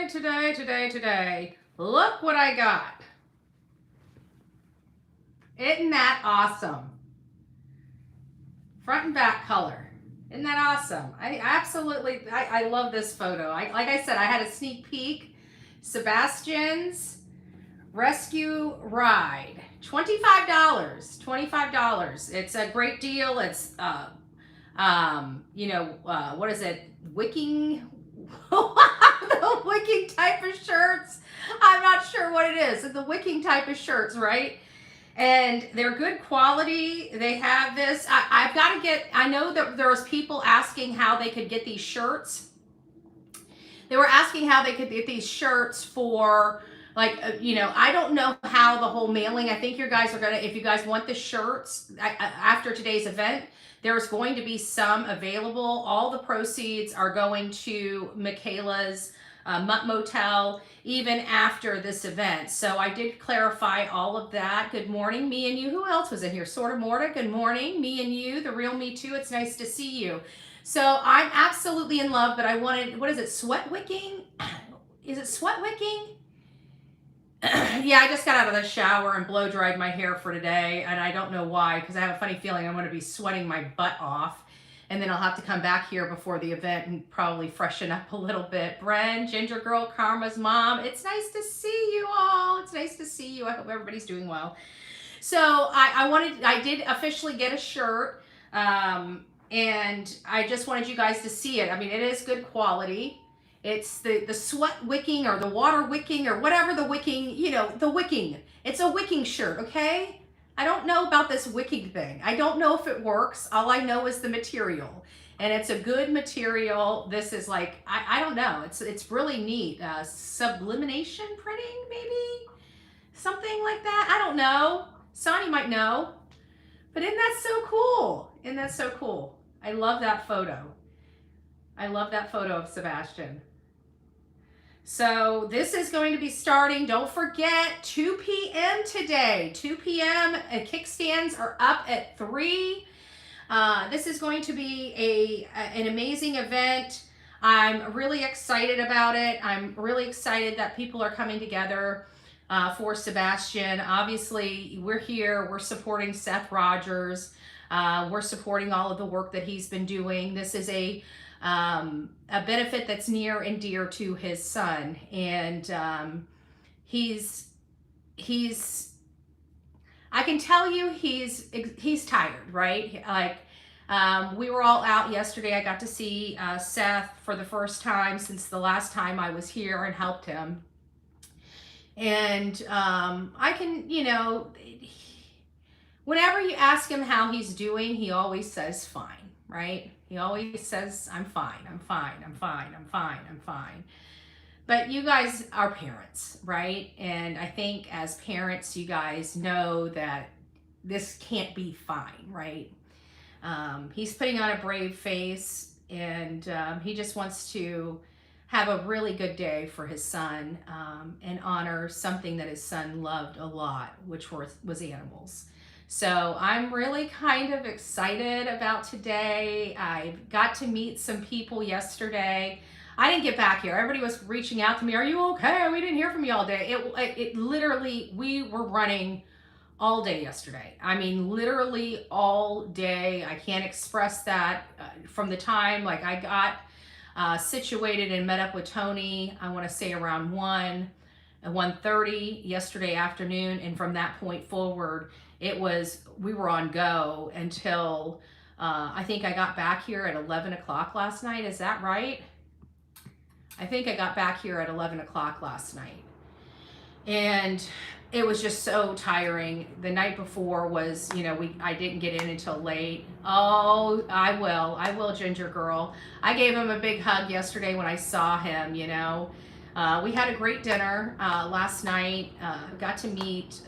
today. Look what I got. Isn't that awesome? Front and back color. Isn't that awesome? I love this photo. Like I said, I had a sneak peek. Sebastian's Rescue Ride. $25. It's a great deal. It's, what is it? Wicking? The wicking type of shirts. I'm not sure what it is. It's the wicking type of shirts, right? And they're good quality. They have this. I know that there's people asking how they could get these shirts. They were asking how they could get these shirts for, I don't know how the whole mailing. I think you guys are if you guys want the shirts after today's event, there's going to be some available. All the proceeds are going to Michaela's Mutt Motel, even after this event. So I did clarify all of that. Good morning, me and you. Who else was in here? Sorta Morta. Good morning, me and you, the real me too. It's nice to see you. So I'm absolutely in love, but I wanted, what is it? Sweat wicking? Is it sweat wicking? Yeah, I just got out of the shower and blow dried my hair for today, and I don't know why, because I have a funny feeling I'm going to be sweating my butt off, and then I'll have to come back here before the event and probably freshen up a little bit. Bren, Ginger Girl, Karma's mom, it's nice to see you all. It's nice to see you. I hope everybody's doing well. So I did officially get a shirt, and I just wanted you guys to see it. I mean, it is good quality. It's the sweat wicking or the water wicking or whatever the wicking, the wicking. It's a wicking shirt, okay? I don't know about this wicking thing. I don't know if it works. All I know is the material. And it's a good material. This is like, I don't know. It's really neat. Sublimation printing, maybe? Something like that. I don't know. Sonny might know. But isn't that so cool? Isn't that so cool? I love that photo. I love that photo of Sebastian. So this is going to be starting, don't forget, 2 p.m. today. 2 p.m. Kickstands are up at 3. This is going to be an amazing event. I'm really excited about it. I'm really excited that people are coming together for Sebastian. Obviously, we're here. We're supporting Seth Rogers. We're supporting all of the work that he's been doing. This is a benefit that's near and dear to his son, and he's I can tell you he's tired, right? Like we were all out yesterday. I got to see Seth for the first time since the last time I was here and helped him, and I can, whenever you ask him how he's doing, he always says fine, right? He always says, I'm fine. But you guys are parents, right? And I think as parents, you guys know that this can't be fine, right? He's putting on a brave face, and he just wants to have a really good day for his son and honor something that his son loved a lot, which was animals. So I'm really kind of excited about today. I got to meet some people yesterday. I didn't get back here. Everybody was reaching out to me. Are you okay? We didn't hear from you all day. It literally, we were running all day yesterday. I mean, literally all day. I can't express that from the time like I got situated and met up with Tony, I want to say around 1:30 yesterday afternoon. And from that point forward, we were on go until I think I got back here at 11 o'clock last night. Is that right? I think I got back here at 11 o'clock last night. And it was just so tiring. The night before was, I didn't get in until late. Oh, I will, Ginger Girl. I gave him a big hug yesterday when I saw him, We had a great dinner last night. Got to meet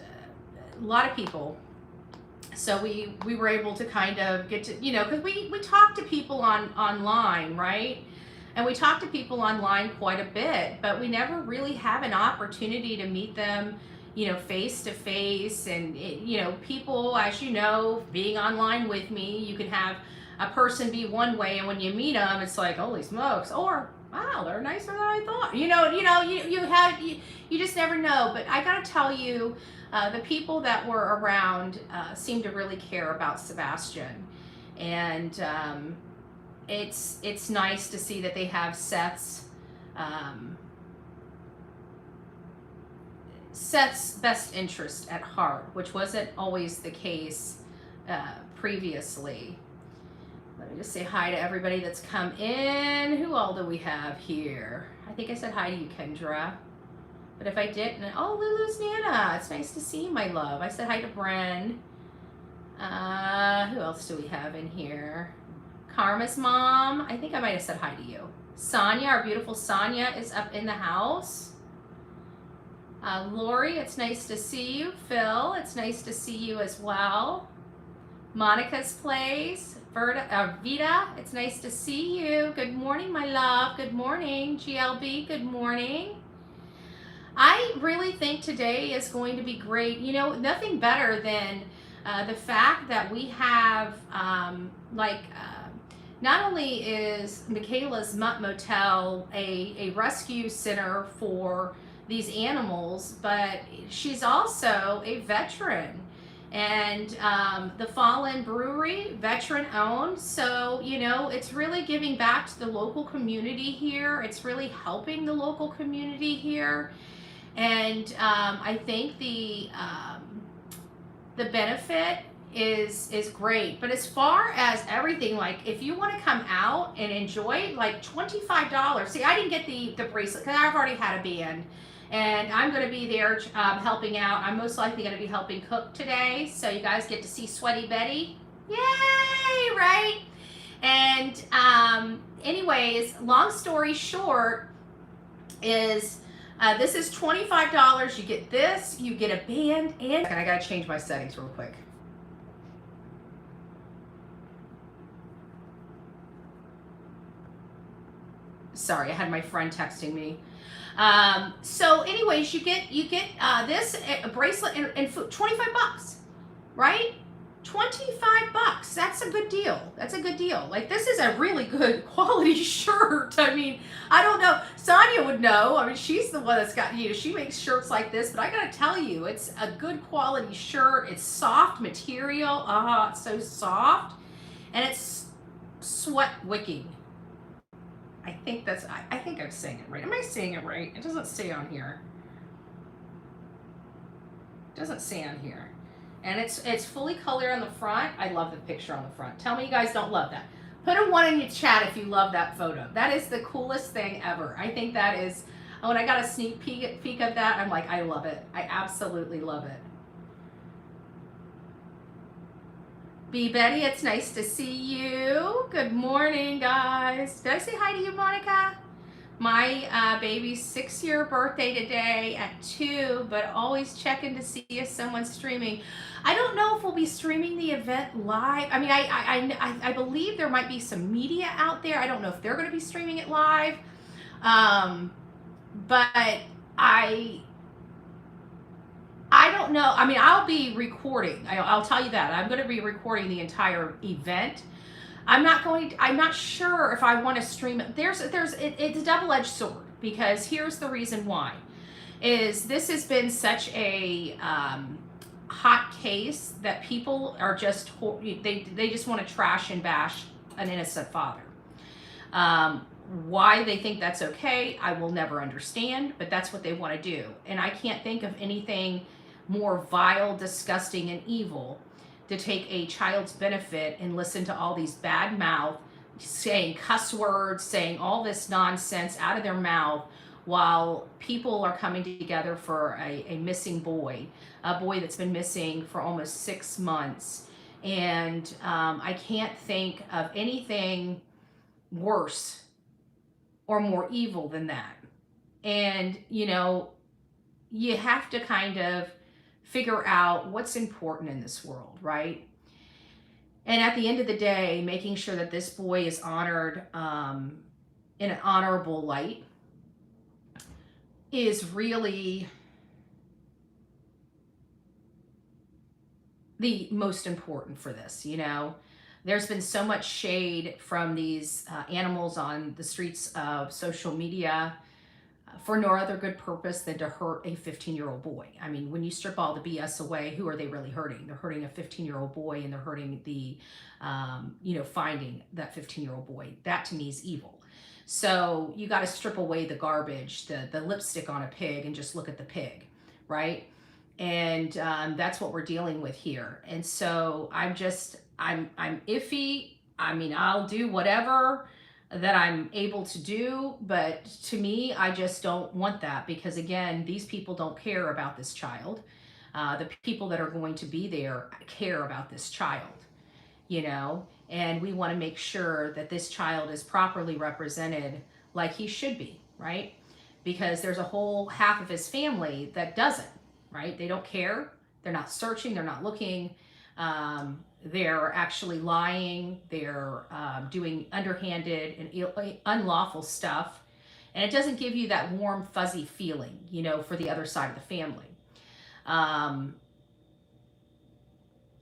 a lot of people. So we were able to kind of get to, because we talk to people online, right? And we talk to people online quite a bit, but we never really have an opportunity to meet them, face to face. And, people, as being online with me, you can have a person be one way, and when you meet them, it's like, holy smokes. Or wow, they're nicer than I thought. You just never know. But I gotta tell you, the people that were around seem to really care about Sebastian, and it's nice to see that they have um, Seth's best interest at heart, which wasn't always the case previously. Let me just say hi to everybody that's come in. Who all do we have here? I think I said hi to you, Kendra. But if I didn't, oh, Lulu's Nana. It's nice to see you, my love. I said hi to Bren. Who else do we have in here? Karma's mom. I think I might have said hi to you. Sonia, our beautiful Sonia, is up in the house. Lori, it's nice to see you. Phil, it's nice to see you as well. Monica's place. Vita, it's nice to see you. Good morning, my love. Good morning. GLB, good morning. I really think today is going to be great. You know, nothing better than the fact that we have, not only is Michaela's Mutt Motel a rescue center for these animals, but she's also a veteran. And the Fallen Brewery, veteran owned. So, you know, it's really giving back to the local community here. It's really helping the local community here. And I think the benefit is great. But as far as everything, like if you want to come out and enjoy, like $25. See, I didn't get the bracelet because I've already had a band. And I'm going to be there helping out. I'm most likely going to be helping cook today. So you guys get to see Sweaty Betty. Yay, right? And anyways, long story short is this is $25. You get this, you get a band, and I got to change my settings real quick. Sorry, I had my friend texting me. So anyways, you get this bracelet and food, $25, right? $25. That's a good deal. That's a good deal. Like, this is a really good quality shirt. I mean, I don't know. Sonia would know. I mean, she's the one that's got, you know, she makes shirts like this, but I gotta tell you, it's a good quality shirt. It's soft material. It's so soft. And it's sweat wicking. I think I'm saying it right. Am I saying it right? It doesn't say on here. It doesn't say on here. And it's fully color on the front. I love the picture on the front. Tell me you guys don't love that. Put a 1 in your chat if you love that photo. That is the coolest thing ever. I think that is, when I got a sneak peek of that, I'm like, I love it. I absolutely love it. B. Betty, it's nice to see you. Good morning, guys. Did I say hi to you, Monica? My baby's 6-year birthday today at 2, but always checking to see if someone's streaming. I don't know if we'll be streaming the event live. I mean, I believe there might be some media out there. I don't know if they're going to be streaming it live, but I don't know. I mean, I'll be recording. I'll tell you that. I'm going to be recording the entire event. I'm not sure if I want to stream it. It's a double-edged sword, because here's the reason why. Is this has been such a hot case that people are just, they just want to trash and bash an innocent father. Why they think that's okay, I will never understand, but that's what they want to do. And I can't think of anything more vile, disgusting, and evil to take a child's benefit and listen to all these bad mouth, saying cuss words, saying all this nonsense out of their mouth, while people are coming together for a missing boy, a boy that's been missing for almost 6 months. And I can't think of anything worse or more evil than that. And, you know, you have to kind of figure out what's important in this world, right? And at the end of the day, making sure that this boy is honored in an honorable light is really the most important for this, you know? There's been so much shade from these animals on the streets of social media for no other good purpose than to hurt a 15-year-old boy. I mean, when you strip all the BS away, who are they really hurting? They're hurting a 15-year-old boy, and they're hurting the, finding that 15-year-old boy. That to me is evil. So you got to strip away the garbage, the lipstick on a pig, and just look at the pig, right? And that's what we're dealing with here. And so I'm iffy. I mean, I'll do whatever that I'm able to do, but to me, I just don't want that, because again, these people don't care about this child. The people that are going to be there care about this child, and we want to make sure that this child is properly represented like he should be, right? Because there's a whole half of his family that doesn't, right? They don't care. They're not searching. They're not looking. They're actually lying. They're doing underhanded and unlawful stuff. And it doesn't give you that warm, fuzzy feeling, for the other side of the family.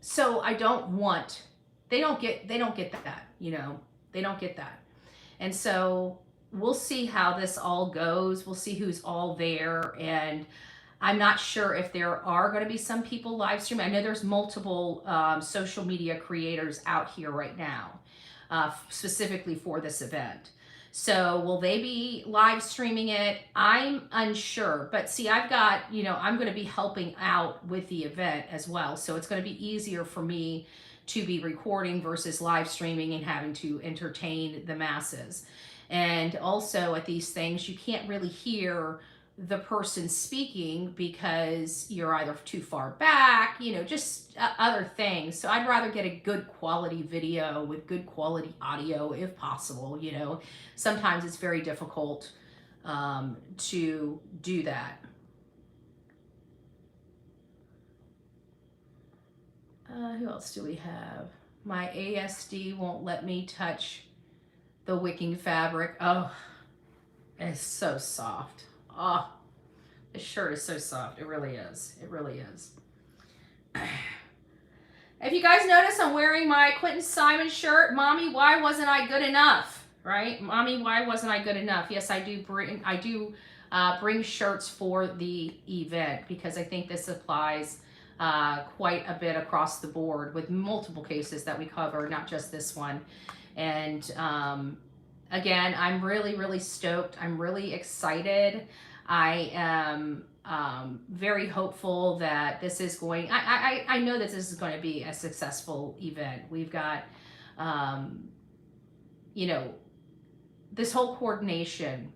So I don't want, they don't get that, they don't get that. And so we'll see how this all goes. We'll see who's all there. And I'm not sure if there are going to be some people live streaming. I know there's multiple social media creators out here right now, specifically for this event. So will they be live streaming it? I'm unsure. But see, I've got, I'm going to be helping out with the event as well. So it's going to be easier for me to be recording versus live streaming and having to entertain the masses. And also at these things, you can't really hear the person speaking because you're either too far back, just other things. So I'd rather get a good quality video with good quality audio if possible. Sometimes it's very difficult to do that. Who else do we have? My ASD won't let me touch the wicking fabric. Oh, it's so soft. Oh, this shirt is so soft. It really is. It really is. If you guys notice, I'm wearing my Quentin Simon shirt. Mommy, why wasn't I good enough? Right? Mommy, why wasn't I good enough? Yes, I do bring shirts for the event, because I think this applies quite a bit across the board with multiple cases that we cover, not just this one. And again, I'm really, really stoked. I'm really excited. I am very hopeful that this is going, I know that this is going to be a successful event. We've got, this whole coordination.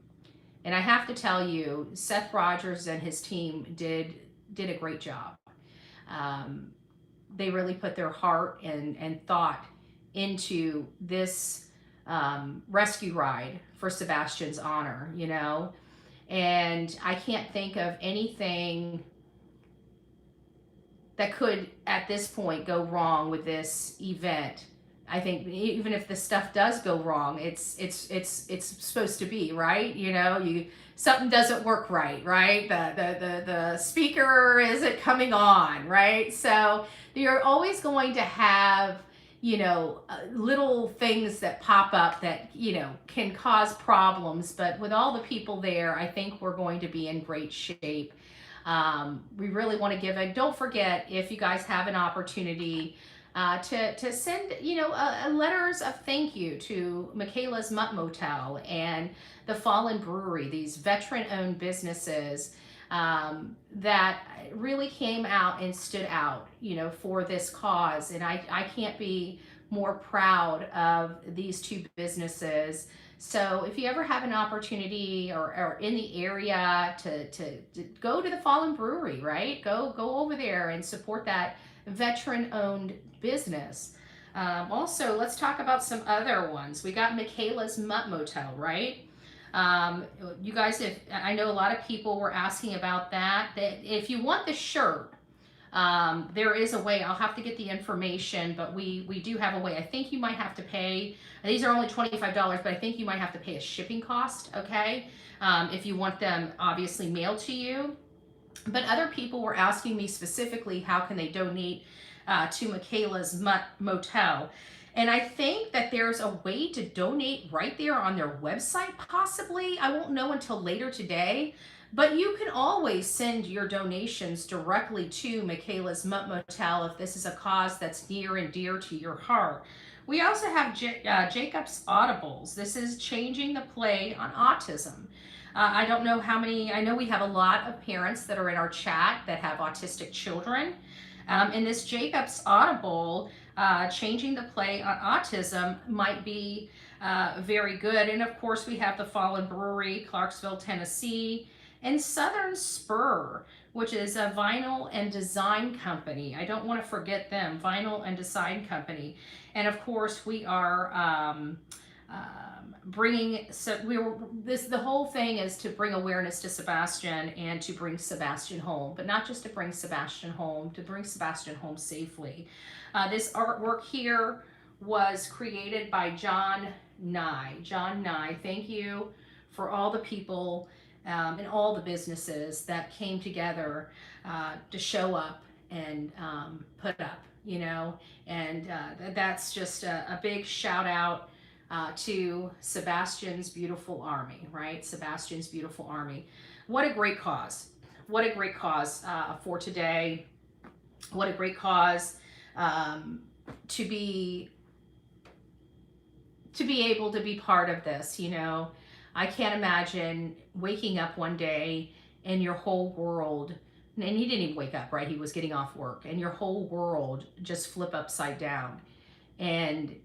And I have to tell you, Seth Rogers and his team did a great job. They really put their heart and thought into this rescue ride for Sebastian's honor, and I can't think of anything that could at this point go wrong with this event. I think even if the stuff does go wrong, it's supposed to be, right? Something doesn't work right? The speaker isn't coming on, right? So you're always going to have little things that pop up that, can cause problems. But with all the people there, I think we're going to be in great shape. We really want to give it. Don't forget, if you guys have an opportunity to send, letters of thank you to Michaela's Mutt Motel and the Fallen Brewery, these veteran-owned businesses that really came out and stood out, for this cause. And I can't be more proud of these two businesses. So if you ever have an opportunity or in the area to go to the Fallen Brewery, right? Go over there and support that veteran-owned business. Also, let's talk about some other ones. We got Michaela's Mutt Motel, right? You guys, I know a lot of people were asking about that. If you want the shirt, there is a way. I'll have to get the information, but we do have a way. I think you might have to pay, these are only $25, but I think you might have to pay a shipping cost, okay? If you want them obviously mailed to you. But other people were asking me specifically, how can they donate to Michaela's Motel? And I think that there's a way to donate right there on their website, possibly. I won't know until later today. But you can always send your donations directly to Michaela's Mutt Motel if this is a cause that's near and dear to your heart. We also have Jacob's Audibles. This is changing the play on autism. I don't know how many, I know we have a lot of parents that are in our chat that have autistic children. And this Jacob's Audible, changing the play on autism, might be very good. And of course, we have the Fallen Brewery, Clarksville, Tennessee, and Southern Spur, which is a vinyl and design company. I don't want to forget them, vinyl and design company. And of course, we are bringing, so the whole thing is to bring awareness to Sebastian and to bring Sebastian home, but not just to bring Sebastian home, to bring Sebastian home safely. This artwork here was created by John Nye. John Nye, thank you for all the people and all the businesses that came together to show up and put up, you know, and that's just a big shout out to Sebastian's beautiful army, right? Sebastian's beautiful army. What a great cause. What a great cause for today. What a great cause to be able to be part of this, you know. I can't imagine waking up one day and your whole world, and he didn't even wake up, right? He was getting off work, and your whole world just flip upside down. And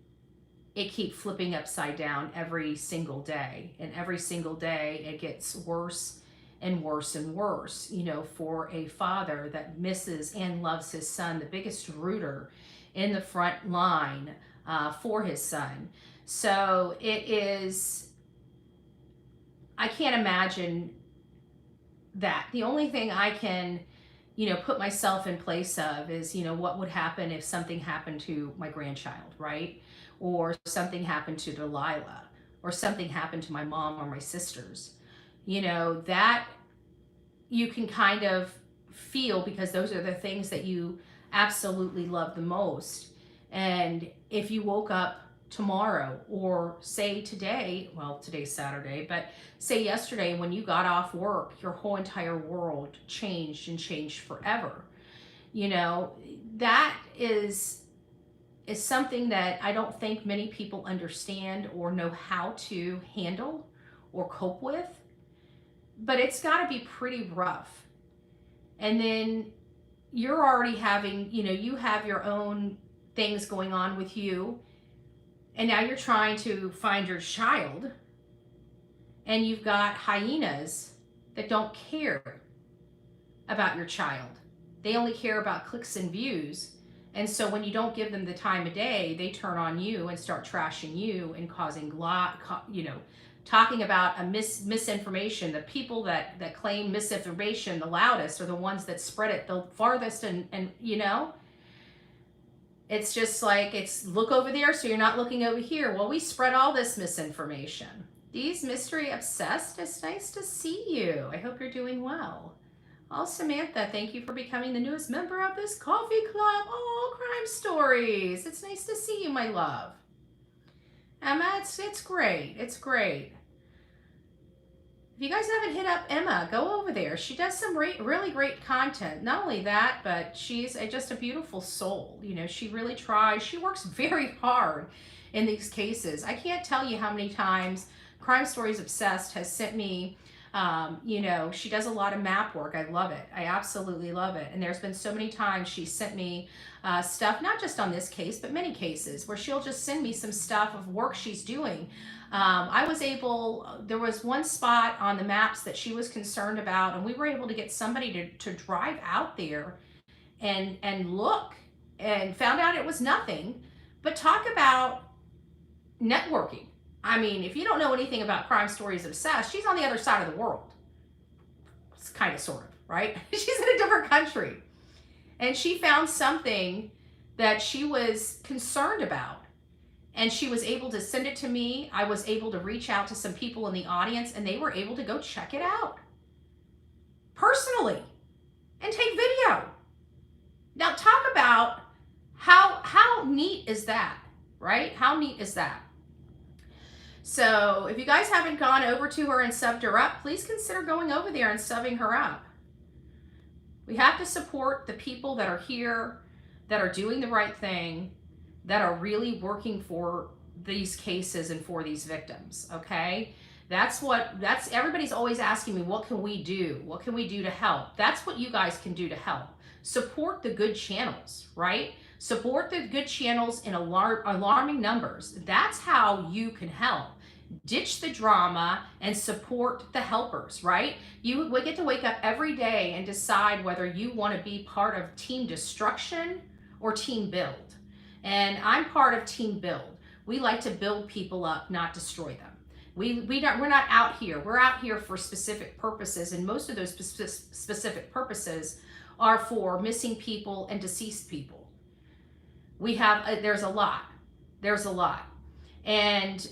it keeps flipping upside down every single day. And every single day it gets worse and worse and worse, you know, for a father that misses and loves his son, the biggest rooter in the front line for his son. So it is, I can't imagine that. The only thing I can, you know, put myself in place of is, you know, what would happen if something happened to my grandchild, right? Or something happened to Delilah, or something happened to my mom or my sisters. You know, that you can kind of feel, because those are the things that you absolutely love the most. And if you woke up tomorrow, or say today, well, today's Saturday, but say yesterday when you got off work, your whole entire world changed and changed forever. You know, that is something that I don't think many people understand or know how to handle or cope with, but it's got to be pretty rough. And then you're already having, you know, you have your own things going on with you, and now you're trying to find your child, and you've got hyenas that don't care about your child. They only care about clicks and views. And so when you don't give them the time of day, they turn on you and start trashing you and causing, you know, talking about misinformation. The people that claim misinformation the loudest are the ones that spread it the farthest, and you know, it's just like, it's look over there so you're not looking over here. Well, we spread all this misinformation. These mystery obsessed, it's nice to see you. I hope you're doing well. Oh, Samantha, thank you for becoming the newest member of this coffee club. Oh, crime stories. It's nice to see you, my love. Emma, it's great. It's great. If you guys haven't hit up Emma, go over there. She does some really great content. Not only that, but she's just a beautiful soul. You know, she really tries. She works very hard in these cases. I can't tell you how many times Crime Stories Obsessed has sent me, you know, she does a lot of map work. I love it. I absolutely love it. And there's been so many times she sent me stuff, not just on this case, but many cases, where she'll just send me some stuff of work she's doing. I was able, there was one spot on the maps that she was concerned about, and we were able to get somebody to drive out there and look, and found out it was nothing. But talk about networking. I mean, if you don't know anything about Crime Stories Obsessed, she's on the other side of the world. It's kind of, sort of, right? She's in a different country. And she found something that she was concerned about. And she was able to send it to me. I was able to reach out to some people in the audience, and they were able to go check it out personally and take video. Now talk about how neat is that? right? How neat is that? So if you guys haven't gone over to her and subbed her up, please consider going over there and subbing her up. We have to support the people that are here, that are doing the right thing, that are really working for these cases and for these victims, okay? That's everybody's always asking me, what can we do? What can we do to help? That's what you guys can do to help. Support the good channels, right? Support the good channels in alarming numbers. That's how you can help. Ditch the drama and support the helpers, right? You get to wake up every day and decide whether you want to be part of team destruction or team build. And I'm part of team build. We like to build people up, not destroy them. We're not out here. We're out here for specific purposes, and most of those specific purposes are for missing people and deceased people. We have there's a lot, and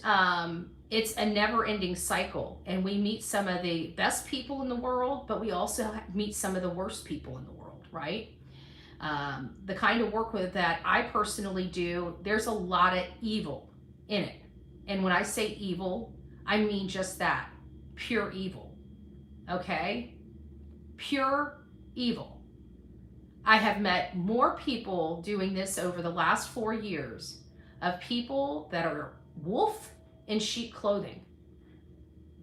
it's a never-ending cycle. And we meet some of the best people in the world, but we also meet some of the worst people in the world, right? The kind of work that I personally do, there's a lot of evil in it. And when I say evil, I mean just that, pure evil, okay? Pure evil. I have met more people doing this over the last 4 years of people that are wolf in sheep clothing.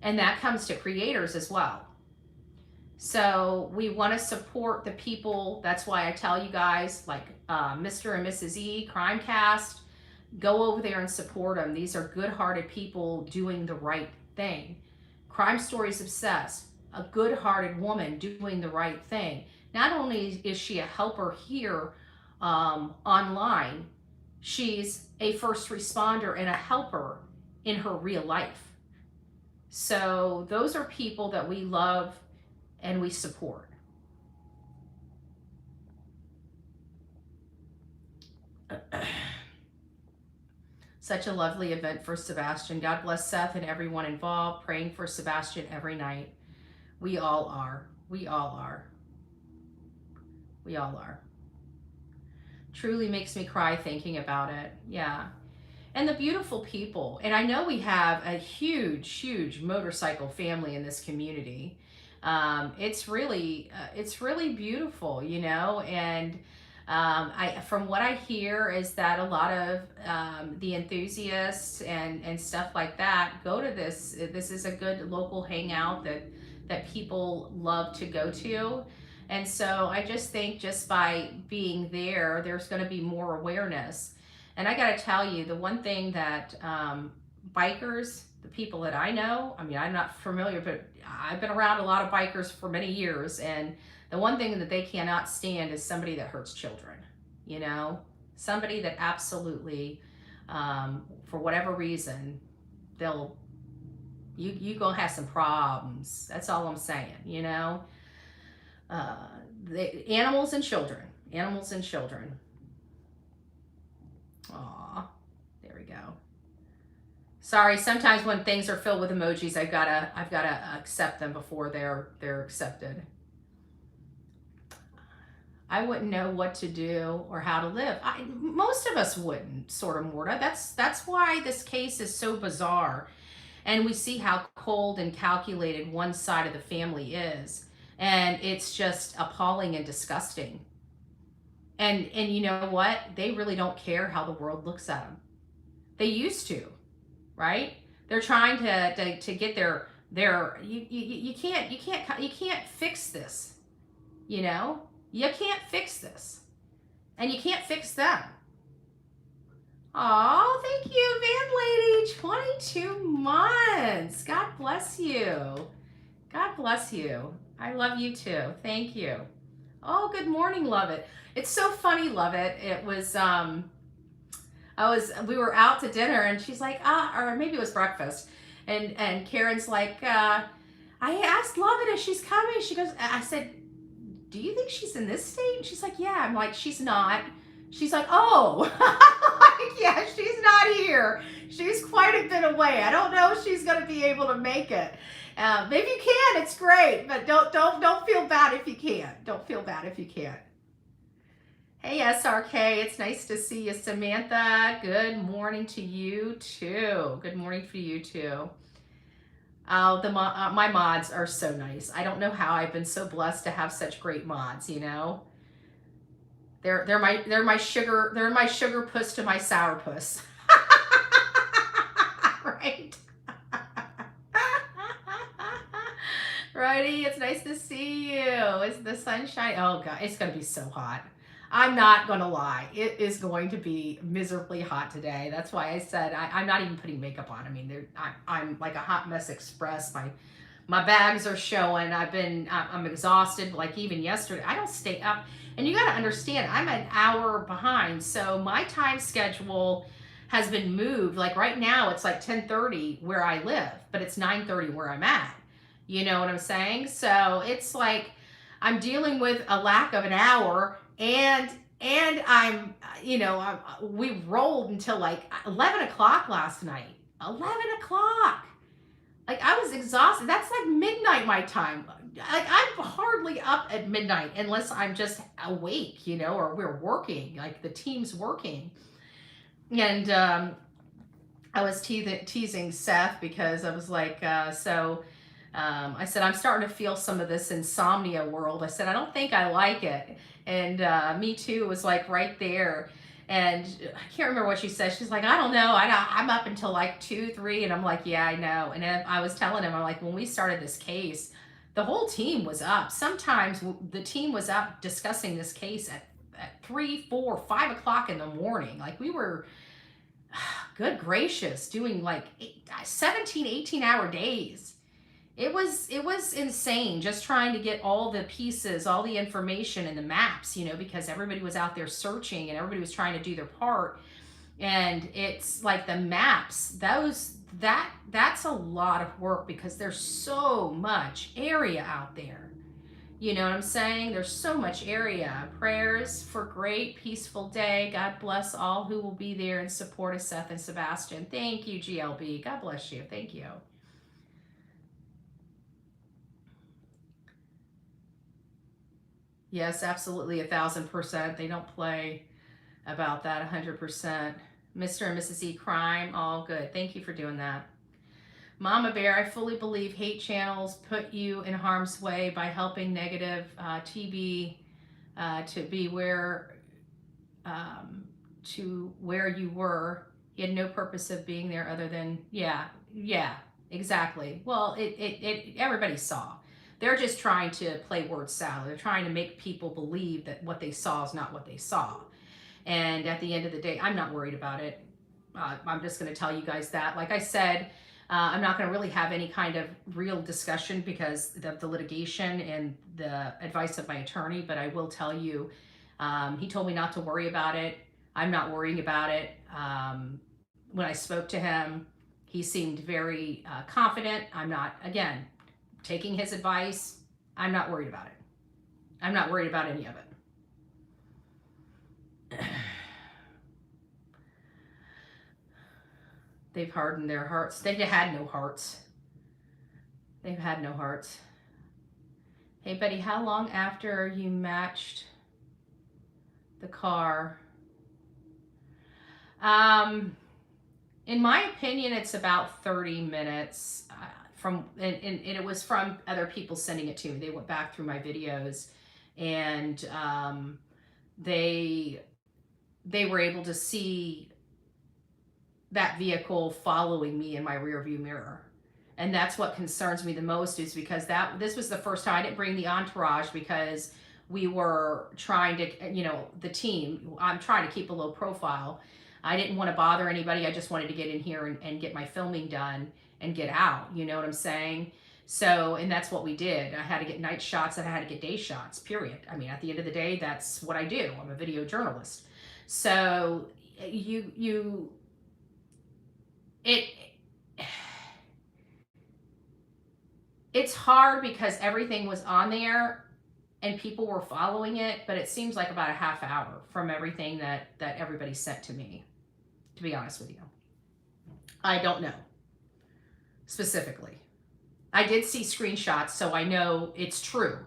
And that comes to creators as well. So we want to support the people. That's why I tell you guys, like Mr. and Mrs. E, Crimecast, go over there and support them. These are good-hearted people doing the right thing. Crime Stories Obsessed, a good-hearted woman doing the right thing. Not only is she a helper here online, she's a first responder and a helper in her real life. So those are people that we love and we support. Such a lovely event for Sebastian. God bless Seth and everyone involved. Praying for Sebastian every night. We all are. We all are. We all are. Truly makes me cry thinking about it. Yeah. And the beautiful people. And I know we have a huge, huge motorcycle family in this community. It's really beautiful, you know, and from what I hear is that a lot of the enthusiasts and stuff like that go to this. This is a good local hangout that people love to go to. And so I just think just by being there, there's going to be more awareness. And I got to tell you, the one thing that bikers, the people that I know, I mean, I'm not familiar, but I've been around a lot of bikers for many years, and the one thing that they cannot stand is somebody that hurts children, you know, somebody that absolutely, for whatever reason, you gonna have some problems. That's all I'm saying, you know. The animals and children. Aw, there we go. Sorry, sometimes when things are filled with emojis, I've gotta accept them before they're accepted. I wouldn't know what to do or how to live. Most of us wouldn't, sort of, Morta. That's why this case is so bizarre. And we see how cold and calculated one side of the family is. And it's just appalling and disgusting. And you know what? They really don't care how the world looks at them. They used to, right? They're trying to get their you can't fix this, you know? You can't fix this. And you can't fix them. Oh, thank you, Van Lady. 22 months. God bless you. God bless you. I love you too. Thank you. Oh, good morning, Love It. It's so funny, Love It. It was, we were out to dinner and she's like, or maybe it was breakfast. And Karen's like, I asked Love It if she's coming. She goes, I said, do you think she's in this state? And she's like, yeah. I'm like, she's not. She's like, oh. I'm like, yeah, she's not here. She's quite a bit away. I don't know if she's going to be able to make it. Maybe you can. It's great, but don't feel bad if you can't. Don't feel bad if you can't. Hey, SRK, it's nice to see you. Samantha, good morning to you too. Good morning for you too. Oh, my mods are so nice. I don't know how I've been so blessed to have such great mods, you know. They're my sugar puss to my sour puss. Right? Righty, it's nice to see you. Is the sunshine? Oh God, it's gonna be so hot. I'm not gonna lie. It is going to be miserably hot today. That's why I said I'm not even putting makeup on. I mean, I'm like a hot mess express. My bags are showing. I'm exhausted. Like even yesterday, I don't stay up. And you got to understand, I'm an hour behind. So my time schedule has been moved. Like right now, it's like 10:30 where I live, but it's 9:30 where I'm at. You know what I'm saying? So it's like I'm dealing with a lack of an hour, and I'm, we rolled until like 11 o'clock last night. 11 o'clock. Like I was exhausted. That's like midnight my time. Like I'm hardly up at midnight unless I'm just awake, or we're working. Like the team's working. And I was teasing Seth because I was like, I said, I'm starting to feel some of this insomnia world. I said, I don't think I like it. And me too was like right there. And I can't remember what she said. She's like, I don't know. I'm up until like 2, 3. And I'm like, yeah, I know. And then I was telling him, I'm like, when we started this case, the whole team was up. Sometimes the team was up discussing this case at 3, 4, 5 o'clock in the morning. Like we were, good gracious, doing like 17, 18-hour days. It was insane just trying to get all the pieces, all the information and the maps, because everybody was out there searching and everybody was trying to do their part. And it's like the maps, that's a lot of work because there's so much area out there. You know what I'm saying? There's so much area. Prayers for great, peaceful day. God bless all who will be there in support of Seth and Sebastian. Thank you, GLB. God bless you. Thank you. Yes, absolutely, 1,000%. They don't play about that 100%. Mr. and Mrs. E crime, all good. Thank you for doing that. Mama Bear, I fully believe hate channels put you in harm's way by helping negative TB to be to where you were. He had no purpose of being there other than, yeah, exactly. Well, it everybody saw. They're just trying to play word salad. They're trying to make people believe that what they saw is not what they saw. And at the end of the day, I'm not worried about it. I'm just going to tell you guys that. Like I said, I'm not going to really have any kind of real discussion because of the litigation and the advice of my attorney, but I will tell you, he told me not to worry about it. I'm not worrying about it. When I spoke to him, he seemed very confident. I'm not, again, taking his advice. I'm not worried about it. I'm not worried about any of it. They've hardened their hearts. They've had no hearts. They've had no hearts. Hey, Betty, how long after you matched the car? In my opinion, it's about 30 minutes. And it was from other people sending it to me. They went back through my videos, and they were able to see that vehicle following me in my rearview mirror. And that's what concerns me the most, is because this was the first time I didn't bring the entourage because we were trying to, the team, I'm trying to keep a low profile. I didn't want to bother anybody. I just wanted to get in here and get my filming done and get out. You know what I'm saying? So, and that's what we did. I had to get night shots and I had to get day shots, period. I mean, at the end of the day, that's what I do. I'm a video journalist. So it's hard because everything was on there and people were following it, but it seems like about a half hour from everything that everybody sent to me, to be honest with you. I don't know specifically. I did see screenshots, so I know it's true,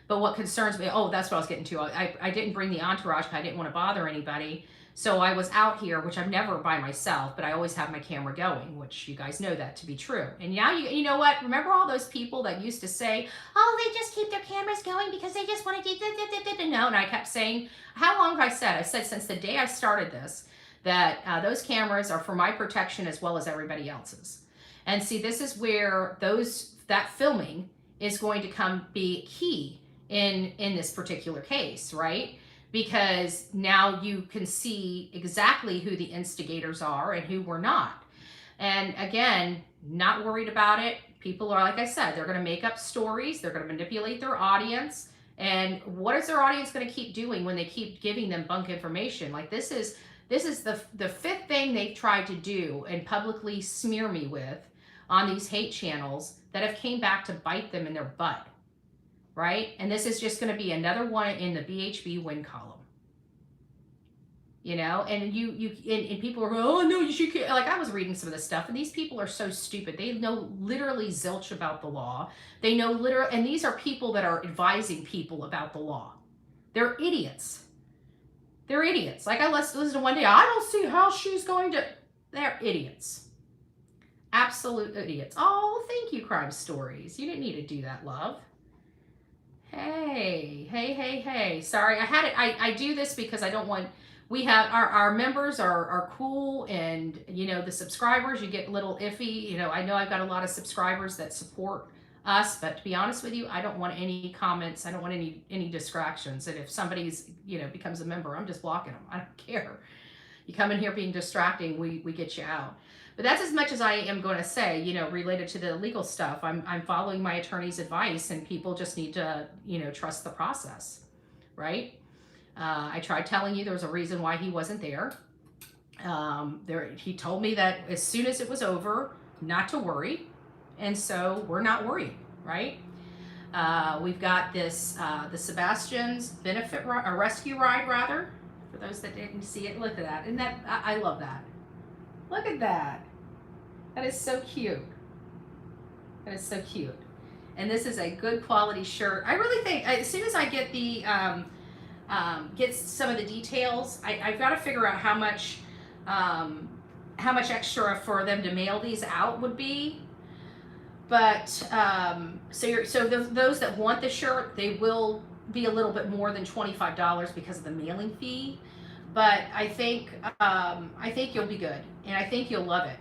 But what concerns me, oh, that's what I was getting to. I didn't bring the entourage because I didn't want to bother anybody. So I was out here, which I'm never by myself, but I always have my camera going, which you guys know that to be true. And now you know what? Remember all those people that used to say, oh, they just keep their cameras going because they just want to do no. And I kept saying, how long have I said? I said since the day I started this, that those cameras are for my protection as well as everybody else's. And see, this is where that filming is going to be key in this particular case, right? Because now you can see exactly who the instigators are and who were not. And again, not worried about it. People are, like I said, they're going to make up stories. They're going to manipulate their audience. And what is their audience going to keep doing when they keep giving them bunk information? Like this is the fifth thing they've tried to do and publicly smear me with on these hate channels that have came back to bite them in their butt. Right? And this is just going to be another one in the BHB win column. You know, and and people are going, oh no, you should, like I was reading some of this stuff, and these people are so stupid. They know literally zilch about the law. They know literally, and these are people that are advising people about the law. They're idiots. They're idiots. Like I listened to one day, I don't see how she's going to, they're idiots. Absolute idiots. Oh, thank you, Crime Stories. You didn't need to do that, love. Hey. Sorry, I do this because I don't want, we have, our members are cool, and, you know, the subscribers, you get a little iffy. You know I've got a lot of subscribers that support us, but to be honest with you, I don't want any comments. I don't want any distractions. And if somebody's, you know, becomes a member, I'm just blocking them. I don't care. You come in here being distracting, we get you out. But that's as much as I am going to say, you know, related to the legal stuff. I'm following my attorney's advice, and people just need to, you know, trust the process, right? I tried telling you there was a reason why he wasn't there. He told me that as soon as it was over, not to worry. And so we're not worried, right? We've got this, the Sebastian's rescue ride, rather. For those that didn't see it, look at that. And that, I love that. Look at that. That is so cute. That is so cute. And this is a good quality shirt. I really think as soon as I get the get some of the details, I've got to figure out how much extra for them to mail these out would be. But those that want the shirt, they will be a little bit more than $25 because of the mailing fee. But I think you'll be good, and I think you'll love it.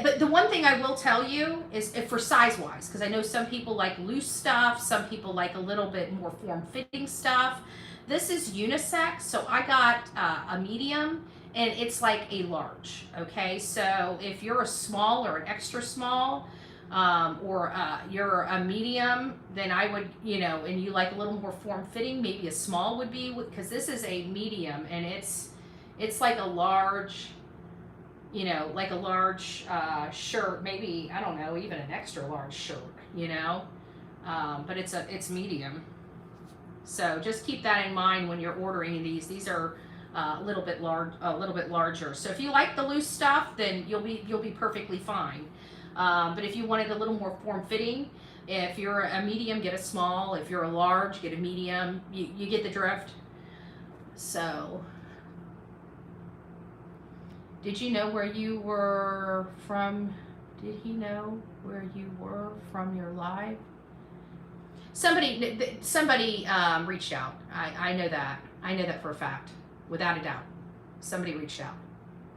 But the one thing I will tell you is, if for size-wise, because I know some people like loose stuff, some people like a little bit more form-fitting stuff. This is unisex, so I got a medium, and it's like a large. Okay, so if you're a small or an extra small, or you're a medium, then I would, you know, and you like a little more form-fitting, maybe a small would be, because this is a medium, and it's like a large, you know, like a large shirt, maybe, I don't know, even an extra large shirt, you know, but it's medium. So just keep that in mind when you're ordering these. These are a little bit larger. So if you like the loose stuff, then you'll be perfectly fine. But if you wanted a little more form-fitting, if you're a medium, get a small. If you're a large, get a medium. You get the drift. So, did you know where you were from? Did he know where you were from your live? Somebody reached out. I know that. I know that for a fact, without a doubt. Somebody reached out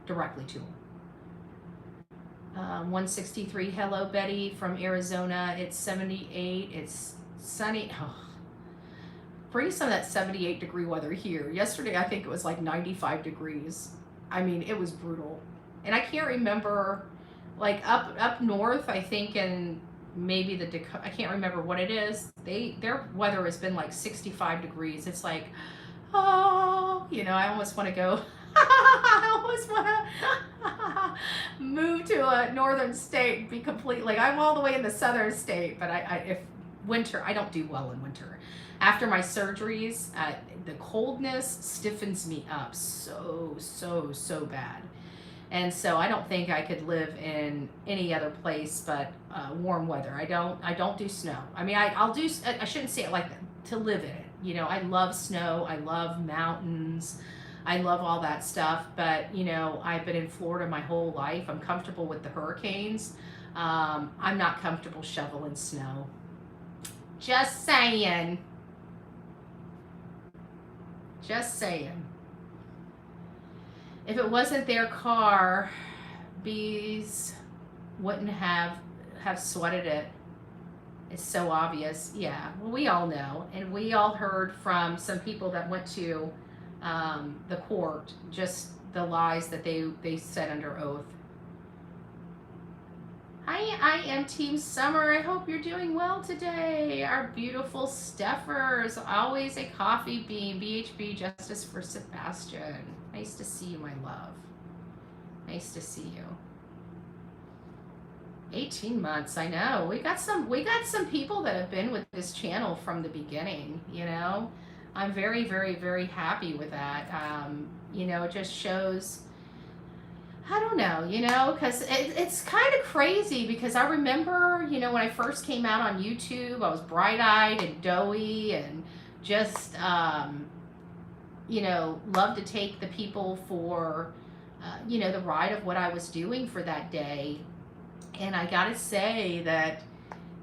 directly to him. 163, hello Betty from Arizona. It's 78. It's sunny. Oh, bring some of that 78 degree weather here. Yesterday I think it was like 95 degrees. I mean, it was brutal. And I can't remember, like up north, I think in maybe the Dakota, I can't remember what it is. Their weather has been like 65 degrees. It's like, oh, you know, I almost want to go. I almost want to move to a northern state and be complete. Like, I'm all the way in the southern state, but if winter, I don't do well in winter. After my surgeries, the coldness stiffens me up so bad. And so I don't think I could live in any other place but warm weather. I don't do snow. I mean, I shouldn't say it like that. to live in it. You know, I love snow, I love mountains, I love all that stuff, but you know, I've been in Florida my whole life. I'm comfortable with the hurricanes. I'm not comfortable shoveling snow. Just saying. Just saying. If it wasn't their car, bees wouldn't have sweated it. It's so obvious. Yeah, well, we all know, and we all heard from some people that went to the court, just the lies that they said under oath. Hi, I am Team Summer. I hope you're doing well today. Our beautiful Steffers. Always a coffee bean. BHB Justice for Sebastian. Nice to see you, my love. Nice to see you. 18 months, I know. We got some people that have been with this channel from the beginning, you know. I'm very, very, very happy with that. You know, it just shows, I don't know, you know, because it's kind of crazy, because I remember, you know, when I first came out on YouTube, I was bright-eyed and doughy and just, you know, loved to take the people for, you know, the ride of what I was doing for that day. And I gotta say that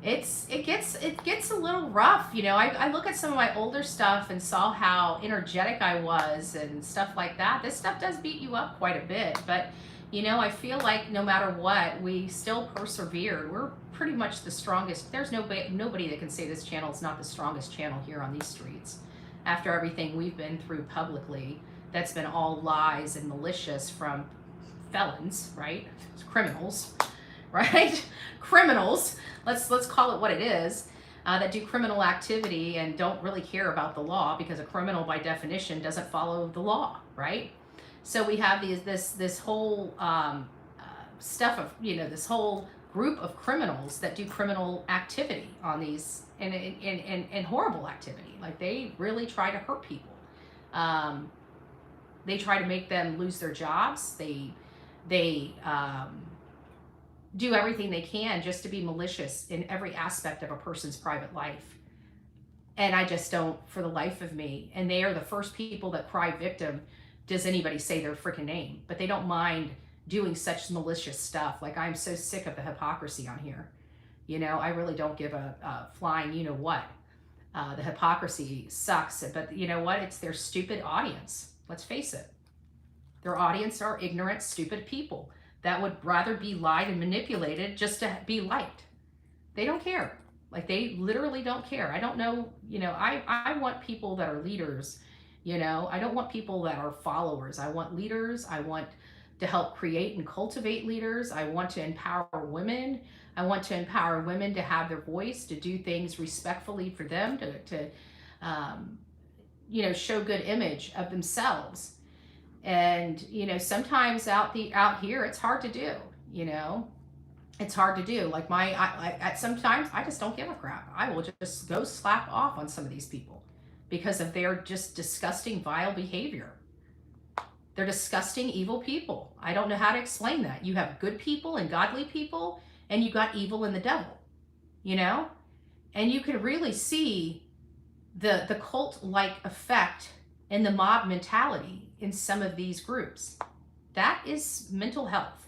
it gets a little rough, you know. I look at some of my older stuff and saw how energetic I was and stuff like that. This stuff does beat you up quite a bit, but you know, I feel like no matter what, we still persevered. We're pretty much the strongest. There's nobody that can say this channel is not the strongest channel here on these streets. After everything we've been through publicly, that's been all lies and malicious from felons, right? Criminals, right? Criminals. Let's call it what it is. That do criminal activity and don't really care about the law, because a criminal by definition doesn't follow the law, right? So we have this whole stuff of, you know, this whole group of criminals that do criminal activity on these and horrible activity. Like, they really try to hurt people. They try to make them lose their jobs. They do everything they can just to be malicious in every aspect of a person's private life. And I just don't, for the life of me. And they are the first people that cry victim. Does anybody say their freaking name? But they don't mind doing such malicious stuff. Like, I'm so sick of the hypocrisy on here. You know, I really don't give a flying you know what. The hypocrisy sucks, but you know what? It's their stupid audience. Let's face it. Their audience are ignorant, stupid people that would rather be lied and manipulated just to be liked. They don't care. Like, they literally don't care. I don't know, you know, I want people that are leaders, you know. I don't want people that are followers. I want leaders. I want to help create and cultivate leaders. I want to empower women. I want to empower women to have their voice, to do things respectfully for them, to you know, show good image of themselves. And, you know, sometimes out here, it's hard to do, you know, it's hard to do. Like, at sometimes I just don't give a crap. I will just go slap off on some of these people because of their just disgusting, vile behavior. They're disgusting, evil people. I don't know how to explain that. You have good people and godly people, and you got evil and the devil, you know, and you can really see the cult-like effect and the mob mentality in some of these groups. That is mental health,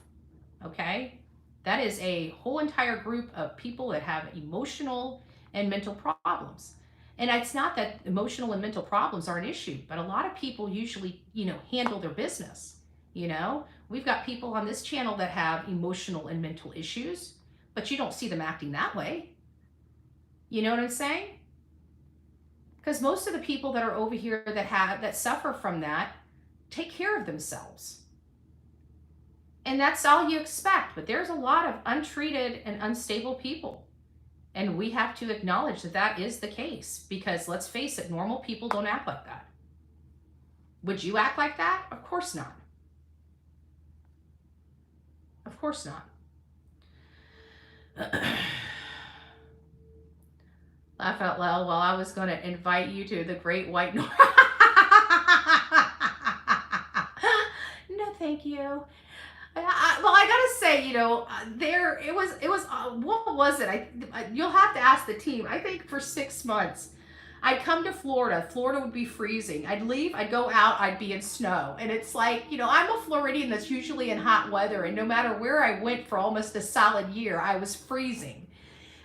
okay? That is a whole entire group of people that have emotional and mental problems. And it's not that emotional and mental problems are an issue, but a lot of people usually, you know, handle their business, you know? We've got people on this channel that have emotional and mental issues, but you don't see them acting that way. You know what I'm saying? Because most of the people that are over here that suffer from that take care of themselves. And that's all you expect. But there's a lot of untreated and unstable people. And we have to acknowledge that that is the case. Because let's face it, normal people don't act like that. Would you act like that? Of course not. Of course not. Laugh out loud. Well, I was going to invite you to the Great White North. No, thank you. Well, I gotta say, you know, it was what was it? You'll have to ask the team. I think for 6 months, I'd come to Florida. Florida would be freezing. I'd leave, I'd go out, I'd be in snow. And it's like, you know, I'm a Floridian that's usually in hot weather. And no matter where I went for almost a solid year, I was freezing.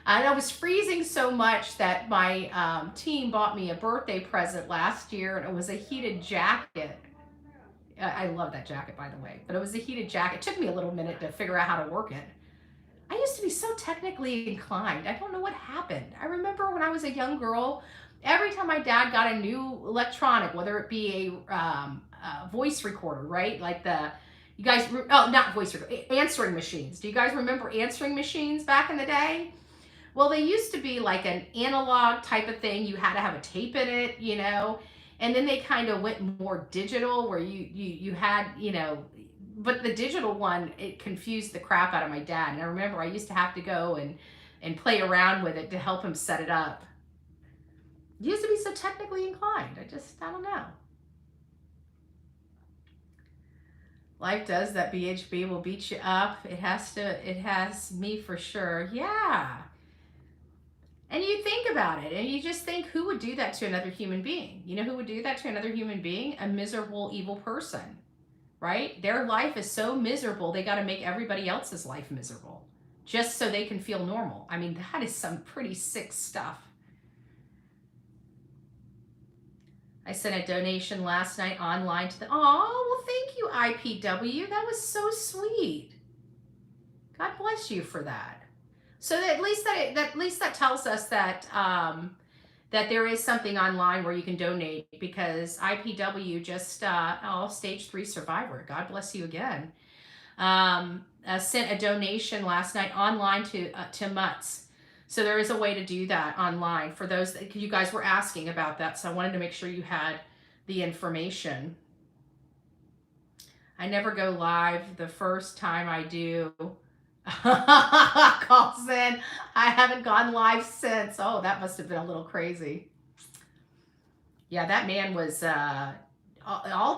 And I was freezing so much that my team bought me a birthday present last year, and it was a heated jacket. I love that jacket, by the way, but it was a heated jacket. It took me a little minute to figure out how to work it. I used to be so technically inclined. I don't know what happened. I remember when I was a young girl, every time my dad got a new electronic, whether it be a voice recorder, right? Like you guys, oh, not voice recorder, answering machines. Do you guys remember answering machines back in the day? Well, they used to be like an analog type of thing. You had to have a tape in it, you know, and then they kind of went more digital where you had, you know, but the digital one, it confused the crap out of my dad. And I remember I used to have to go and play around with it to help him set it up. He used to be so technically inclined. I don't know. Life does that. BHB will beat you up. It has me for sure. Yeah. And you think about it, and you just think, who would do that to another human being? You know who would do that to another human being? A miserable, evil person, right? Their life is so miserable, they got to make everybody else's life miserable just so they can feel normal. I mean, that is some pretty sick stuff. I sent a donation last night online to the, oh, well, thank you, IPW. That was so sweet. God bless you for that. So that at least that tells us that that there is something online where you can donate, because IPW just stage 3 survivor. God bless you again. Sent a donation last night online to Mutz. So there is a way to do that online for those that you guys were asking about that. So I wanted to make sure you had the information. I never go live. The first time I do. Calls in. I haven't gone live since. Oh, that must have been a little crazy. Yeah, that man was all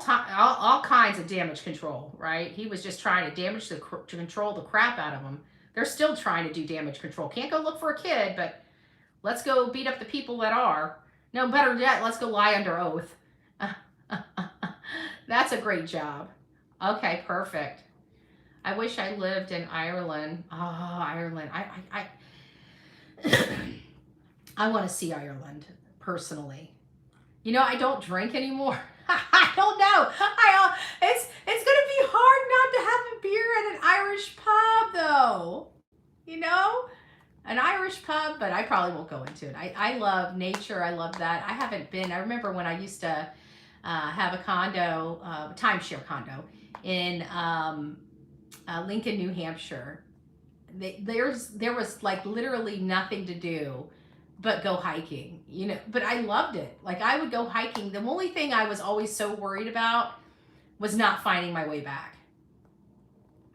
kinds of damage control, right? He was just trying to control the crap out of them. They're still trying to do damage control. Can't go look for a kid, but let's go beat up the people that are. No, better yet, let's go lie under oath. That's a great job. Okay, perfect. I wish I lived in Ireland. Oh, Ireland. I want to see Ireland personally. You know, I don't drink anymore. I don't know. It's going to be hard not to have a beer at an Irish pub, though. You know, an Irish pub, but I probably won't go into it. I love nature. I love that. I haven't been. I remember when I used to have a condo, timeshare condo in Lincoln, New Hampshire. There was like literally nothing to do but go hiking, you know, but I loved it. Like I would go hiking. The only thing I was always so worried about was not finding my way back.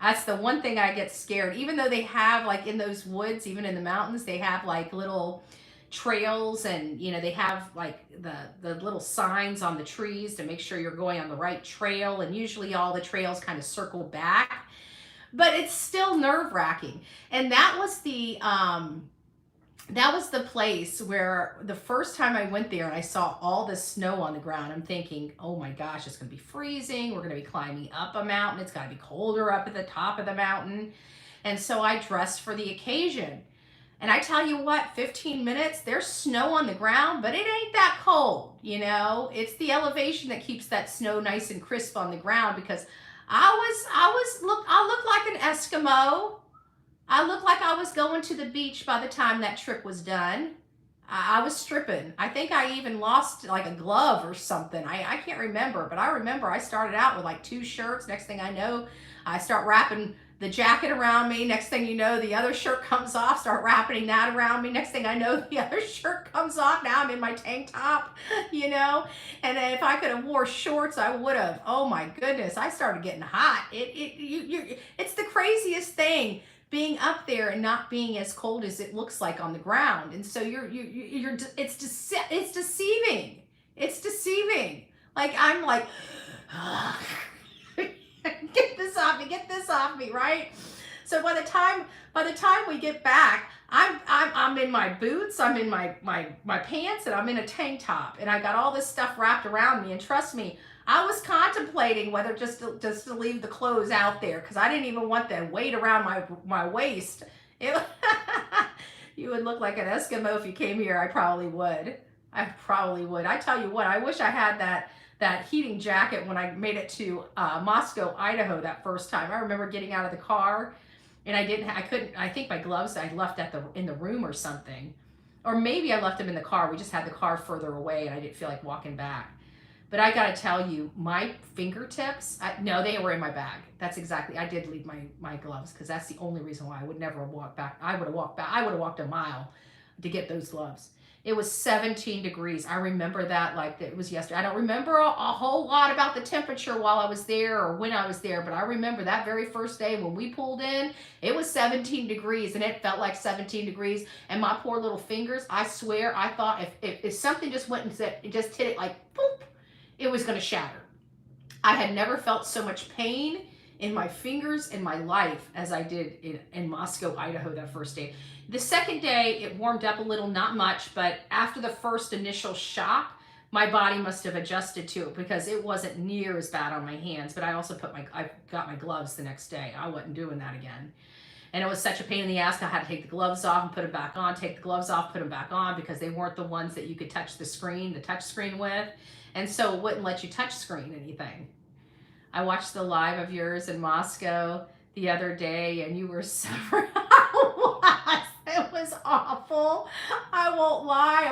That's the one thing I get scared, even though they have like in those woods, even in the mountains, they have like little trails, and you know, they have like the little signs on the trees to make sure you're going on the right trail. And usually all the trails kind of circle back, but it's still nerve-wracking. And that was the place where the first time I went there and I saw all the snow on the ground, I'm thinking, oh my gosh, it's going to be freezing. We're going to be climbing up a mountain. It's got to be colder up at the top of the mountain. And so I dressed for the occasion. And I tell you what, 15 minutes, there's snow on the ground, but it ain't that cold, you know? It's the elevation that keeps that snow nice and crisp on the ground, because I looked like an Eskimo. I looked like I was going to the beach by the time that trip was done. I was stripping. I think I even lost like a glove or something. I can't remember, but I remember I started out with like 2 shirts. Next thing I know, I start wrapping the jacket around me. Next thing you know, the other shirt comes off, start wrapping that around me. Next thing I know, the other shirt comes off. Now I'm in my tank top, you know? And if I could have wore shorts, I would have. Oh my goodness, I started getting hot. It's the craziest thing, being up there and not being as cold as it looks like on the ground. And so it's deceiving. It's deceiving. Like I'm like, get this off me, right? So by the time we get back, I'm in my boots, I'm in my pants, and I'm in a tank top, and I got all this stuff wrapped around me. And trust me, I was contemplating whether just to leave the clothes out there because I didn't even want the weight around my waist. It, you would look like an Eskimo if you came here. I probably would. I probably would. I tell you what, I wish I had that heating jacket when I made it to Moscow, Idaho that first time. I remember getting out of the car and I couldn't, I think my gloves I left in the room or something. Or maybe I left them in the car. We just had the car further away and I didn't feel like walking back. But I gotta tell you, my fingertips, no, they were in my bag. That's exactly, I did leave my gloves because that's the only reason why I would never walk back. I would have walked back, I would have walked a mile to get those gloves. It was 17 degrees. I remember that like it was yesterday. I don't remember a whole lot about the temperature while I was there or when I was there, but I remember that very first day when we pulled in, it was 17 degrees and it felt like 17 degrees. And my poor little fingers, I swear, I thought if something just went and said, it just hit it like, boop, it was going to shatter. I had never felt so much pain in my fingers in my life as I did in Moscow, Idaho that first day. The second day, it warmed up a little, not much, but after the first initial shock, my body must have adjusted to it because it wasn't near as bad on my hands, but I also I got my gloves the next day. I wasn't doing that again. And it was such a pain in the ass. I had to take the gloves off and put them back on, take the gloves off, put them back on because they weren't the ones that you could touch the touch screen with. And so it wouldn't let you touch screen anything. I watched the live of yours in Moscow the other day and you were suffering. It was awful. I won't lie.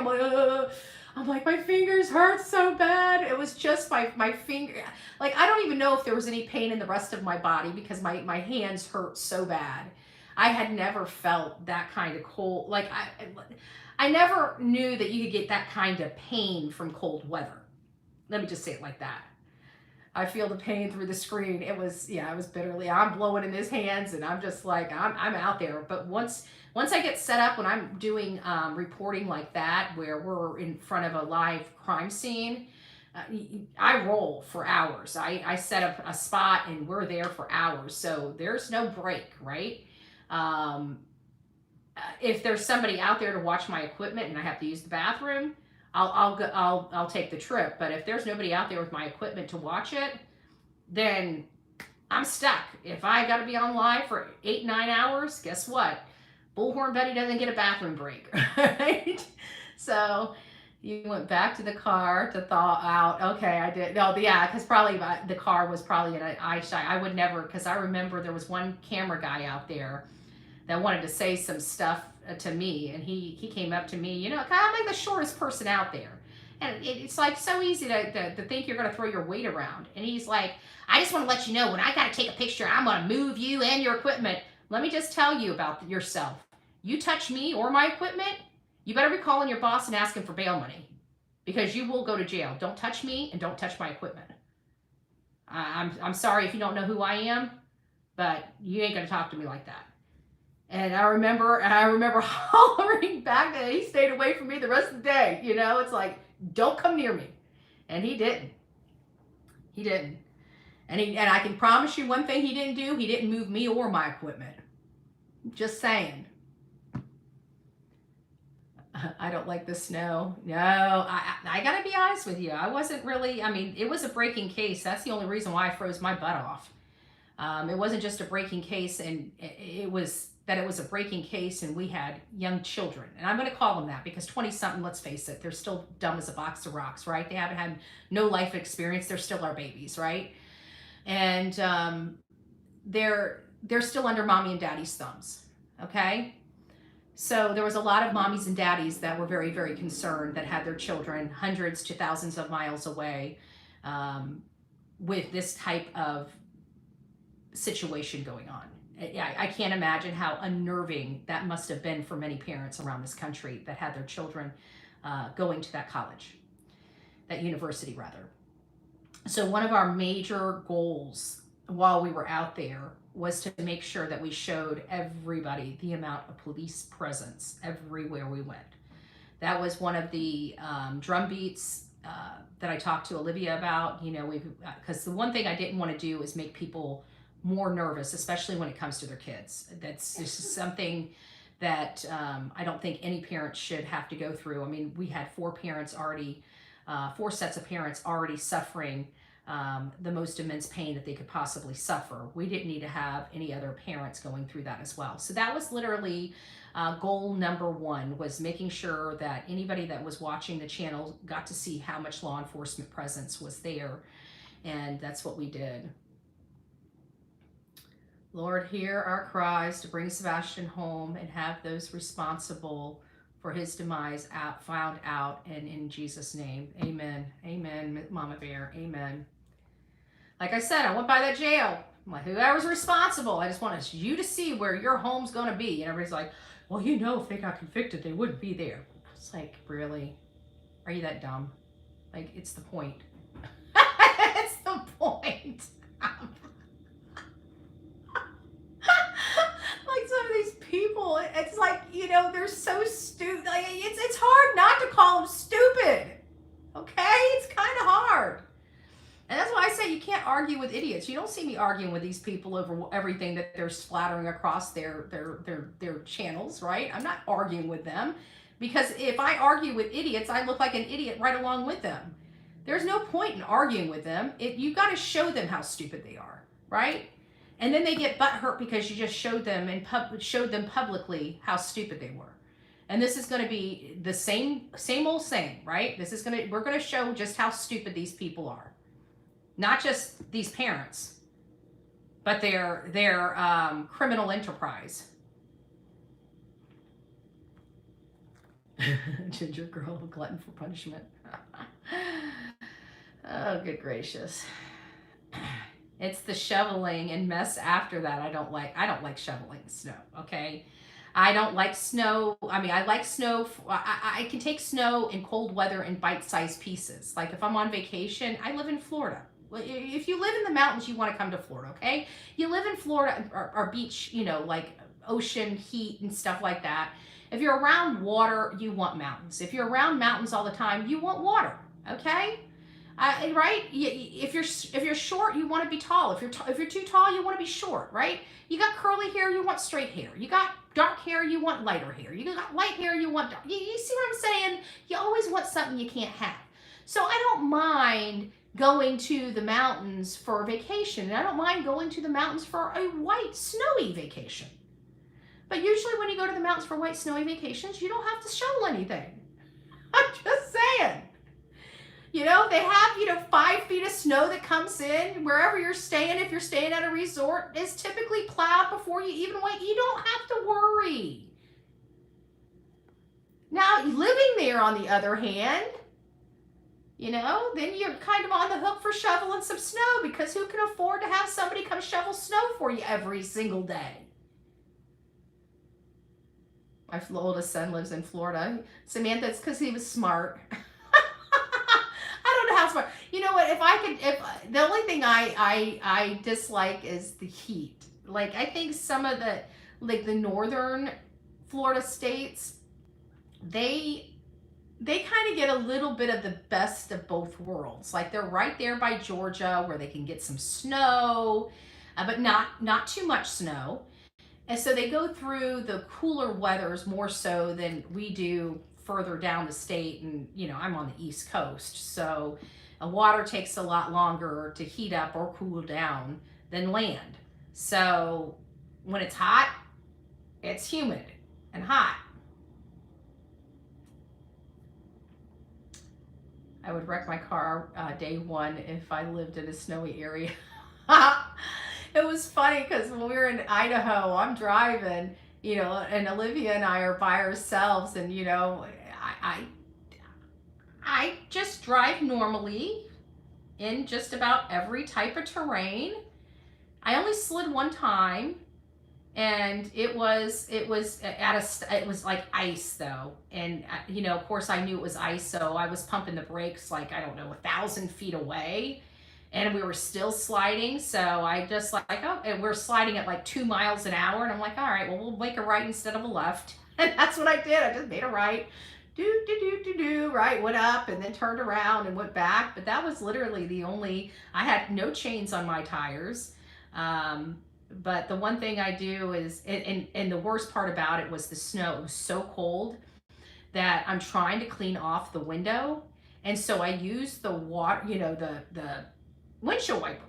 I'm like, my fingers hurt so bad. It was just my finger. Like, I don't even know if there was any pain in the rest of my body because my hands hurt so bad. I had never felt that kind of cold. Like, I never knew that you could get that kind of pain from cold weather. Let me just say it like that. I feel the pain through the screen. It was bitterly. I'm blowing in his hands and I'm just like, I'm out there. But once I get set up, when I'm doing reporting like that, where we're in front of a live crime scene, I roll for hours. I set up a spot and we're there for hours. So there's no break, right? If there's somebody out there to watch my equipment and I have to use the bathroom, I'll take the trip. But if there's nobody out there with my equipment to watch it, then I'm stuck. If I got to be on live for 8-9 hours, guess what? Bullhorn Betty doesn't get a bathroom break, right? So you went back to the car to thaw out. Okay, I did. No, yeah, because probably the car was probably in an eye shot. I would never, because I remember there was one camera guy out there that wanted to say some stuff to me, and he came up to me, you know, kind of like the shortest person out there, and it's like so easy to think you're going to throw your weight around, and he's like, I just want to let you know when I got to take a picture, I'm going to move you and your equipment. Let me just tell you about yourself. You touch me or my equipment, you better be calling your boss and asking for bail money because you will go to jail. Don't touch me and don't touch my equipment. I'm sorry if you don't know who I am, but you ain't going to talk to me like that. And I remember hollering back that he stayed away from me the rest of the day. You know, it's like, don't come near me. And he didn't. He didn't. And I can promise you one thing he didn't do. He didn't move me or my equipment. Just saying. I don't like the snow. No, I got to be honest with you. I wasn't really, I mean, it was a breaking case. That's the only reason why I froze my butt off. It wasn't just a breaking case, and it was a breaking case and we had young children. And I'm going to call them that because 20-something, let's face it, they're still dumb as a box of rocks, right? They haven't had no life experience. They're still our babies, right? And they're still under mommy and daddy's thumbs, okay? So there was a lot of mommies and daddies that were very, very concerned that had their children hundreds to thousands of miles away with this type of situation going on. I can't imagine how unnerving that must have been for many parents around this country that had their children going to that college, that university rather. So one of our major goals while we were out there was to make sure that we showed everybody the amount of police presence everywhere we went. That was one of the drum beats that I talked to Olivia about, you know, because the one thing I didn't want to do is make people more nervous, especially when it comes to their kids. That's just something that I don't think any parent should have to go through. I mean, we had 4 parents already, 4 sets of parents already suffering the most immense pain that they could possibly suffer. We didn't need to have any other parents going through that as well. So that was literally goal number 1, was making sure that anybody that was watching the channel got to see how much law enforcement presence was there. And that's what we did. Lord, hear our cries to bring Sebastian home and have those responsible for his demise found out, and in Jesus' name, amen. Amen, Mama Bear, amen. Like I said, I went by that jail. I'm like, whoever's responsible, I just wanted you to see where your home's going to be. And everybody's like, well, you know, if they got convicted, they wouldn't be there. It's like, really? Are you that dumb? Like, it's the point. It's the point. Like, some of these people, it's like, you know, they're so stupid. Like, it's hard not to call them stupid. Okay? It's kind of hard. And that's why I say you can't argue with idiots. You don't see me arguing with these people over everything that they're splattering across their channels, right? I'm not arguing with them, because if I argue with idiots, I look like an idiot right along with them. There's no point in arguing with them. You got to show them how stupid they are, right? And then they get butthurt because you just showed them publicly how stupid they were. And this is going to be the same old same, right? We're going to show just how stupid these people are. Not just these parents, but their criminal enterprise. Ginger girl, glutton for punishment. Oh, good gracious. It's the shoveling and mess after that I don't like. I don't like shoveling snow, okay? I don't like snow. I mean, I like snow. I can take snow in cold weather in bite-sized pieces. Like if I'm on vacation, I live in Florida. If you live in the mountains, you want to come to Florida, okay? You live in Florida or beach, you know, like ocean heat and stuff like that. If you're around water, you want mountains. If you're around mountains all the time, you want water, okay? Right? If you're short, you want to be tall. If you're too tall, you want to be short, right? You got curly hair, you want straight hair. You got dark hair, you want lighter hair. You got light hair, you want dark. You see what I'm saying? You always want something you can't have. So I don't mind going to the mountains for a vacation, and I don't mind going to the mountains for a white, snowy vacation. But usually when you go to the mountains for white, snowy vacations, you don't have to shovel anything. I'm just saying. You know, they have, you know, 5 feet of snow that comes in wherever you're staying. If you're staying at a resort, is typically plowed before you even wait. You don't have to worry. Now, living there, on the other hand, you know, then you're kind of on the hook for shoveling some snow, because who can afford to have somebody come shovel snow for you every single day? My oldest son lives in Florida. Samantha, it's because he was smart. I don't know how smart. You know what? If the only thing I dislike is the heat. Like, I think some of the northern Florida states, they kind of get a little bit of the best of both worlds. Like, they're right there by Georgia where they can get some snow, but not too much snow. And so they go through the cooler weathers more so than we do further down the state. And, you know, I'm on the East Coast, so water takes a lot longer to heat up or cool down than land. So when it's hot, it's humid and hot. I would wreck my car day one if I lived in a snowy area. It was funny because when we were in Idaho, I'm driving, you know, and Olivia and I are by ourselves, and, you know, I just drive normally in just about every type of terrain. I only slid one time, and it was like ice though, and you know, of course I knew it was ice, so I was pumping the brakes like, I don't know, 1,000 feet away, and we were still sliding. So I just like, oh, and we're sliding at like 2 miles an hour, and I'm like, all right, well, we'll make a right instead of a left. And that's what I did. I just made a right, right, went up and then turned around and went back. But that was literally the only, I had no chains on my tires. But the one thing I do is, and the worst part about it was the snow. It was so cold that I'm trying to clean off the window. And so I use the water, the windshield wiper.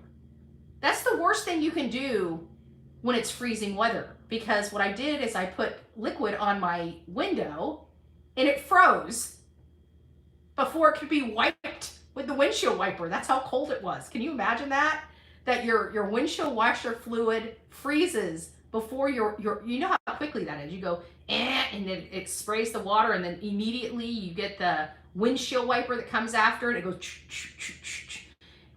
That's the worst thing you can do when it's freezing weather, because what I did is I put liquid on my window and it froze before it could be wiped with the windshield wiper. That's how cold it was. Can you imagine that? That your windshield washer fluid freezes before you know how quickly that is. You go, and then it sprays the water, and then immediately you get the windshield wiper that comes after it. It goes,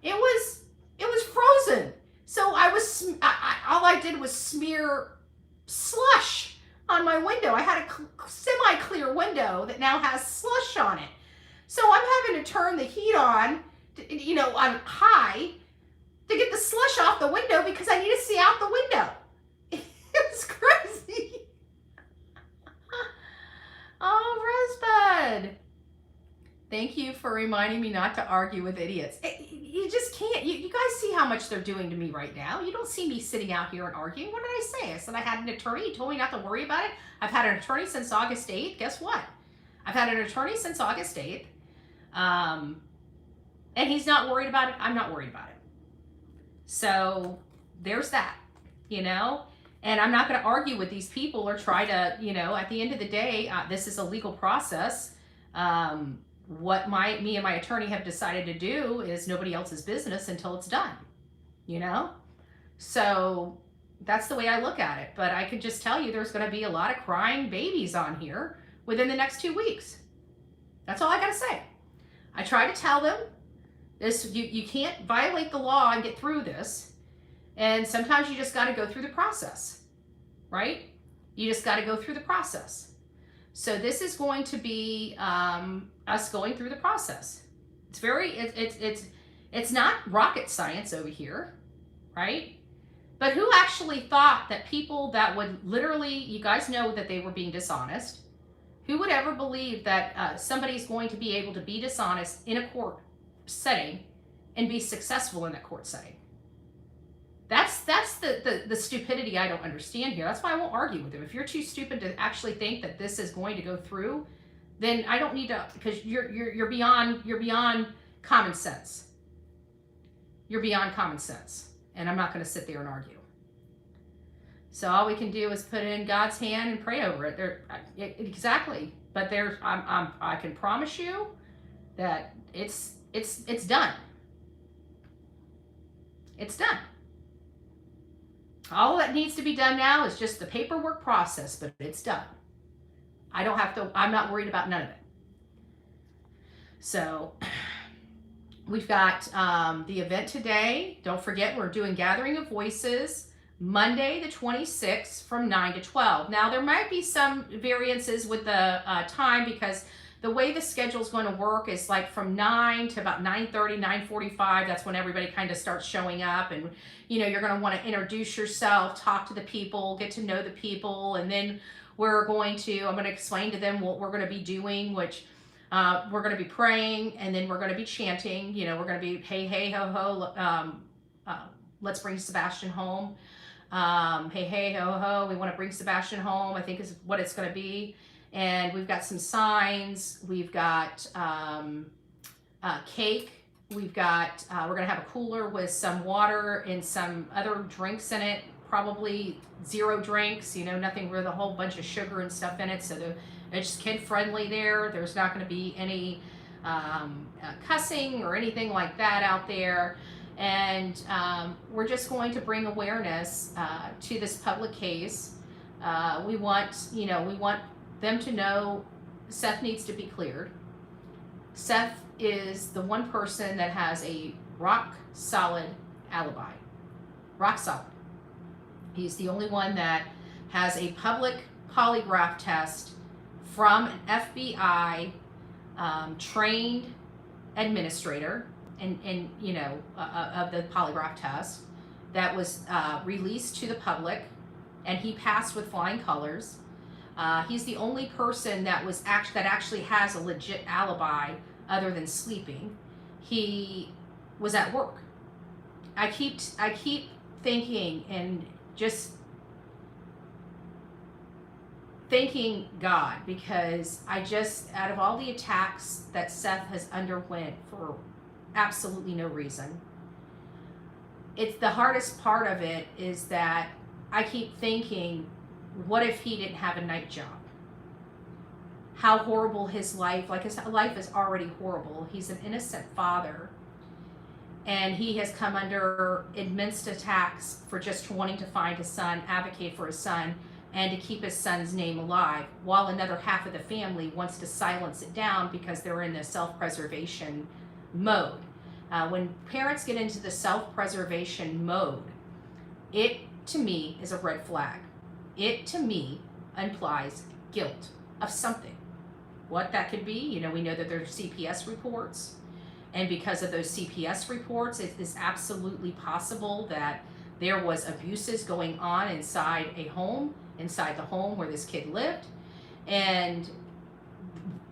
it was frozen. So all I did was smear slush on my window. I had a semi-clear window that now has slush on it. So I'm having to turn the heat on, on high to get the slush off the window because I need to see out the window. It was crazy. Oh, Rosebud. Thank you for reminding me not to argue with idiots. You just can't. You guys see how much they're doing to me right now. You don't see me sitting out here and arguing. What did I say? I said I had an attorney. He told me not to worry about it. I've had an attorney since August 8th. Guess what? I've had an attorney since August 8th. And he's not worried about it. I'm not worried about it. So there's that, and I'm not going to argue with these people or try to, at the end of the day, this is a legal process. What me and my attorney have decided to do is nobody else's business until it's done, So that's the way I look at it. But I could just tell you there's going to be a lot of crying babies on here within the next 2 weeks. That's all I got to say. I try to tell them this, you can't violate the law and get through this. And sometimes you just got to go through the process, right? You just got to go through the process. So this is going to be us going through the process. It's not rocket science over here, right? But who actually thought that people that would literally, you guys know that they were being dishonest. Who would ever believe that somebody's going to be able to be dishonest in a court setting and be successful in that court setting? That's the stupidity I don't understand here. That's why I won't argue with them. If you're too stupid to actually think that this is going to go through, then I don't need to, because you're beyond common sense. You're beyond common sense, and I'm not going to sit there and argue. So all we can do is put it in God's hand and pray over it. Exactly. But I can promise you that it's done. It's done. All that needs to be done now is just the paperwork process, but it's done. I'm not worried about none of it. So we've got the event today. Don't forget, we're doing Gathering of Voices Monday the 26th from 9 to 12. Now there might be some variances with the time, because the way the schedule is going to work is like from 9 to about 9:30, 9:45. That's when everybody kind of starts showing up, and you're going to want to introduce yourself, talk to the people, get to know the people, and then I'm going to explain to them what we're going to be doing, which we're going to be praying, and then we're going to be chanting. We're going to be hey, hey, ho, ho, let's bring Sebastian home. Hey, hey, ho, ho, we want to bring Sebastian home, I think is what it's going to be. And we've got some signs, we've got cake, we're going to have a cooler with some water and some other drinks in it, probably 0 drinks, nothing with a whole bunch of sugar and stuff in it. So it's kid friendly there. There's not going to be any cussing or anything like that out there. And we're just going to bring awareness to this public case. We want them to know Seth needs to be cleared. Seth is the one person that has a rock solid alibi. Rock solid. He's the only one that has a public polygraph test from an FBI trained administrator and of the polygraph test that was released to the public, and he passed with flying colors. He's the only person that actually has a legit alibi other than sleeping. He was at work. I keep thinking and just thanking God, because out of all the attacks that Seth has underwent for absolutely no reason, it's the hardest part of it is that I keep thinking, what if he didn't have a night job? How horrible his life is already horrible. He's an innocent father, and he has come under immense attacks for just wanting to find his son, advocate for his son, and to keep his son's name alive, while another half of the family wants to silence it down because they're in the self-preservation mode. When parents get into the self-preservation mode, it to me is a red flag. It to me implies guilt of something. What that could be, we know that there's CPS reports, and because of those CPS reports, it is absolutely possible that there was abuses going on inside the home where this kid lived, and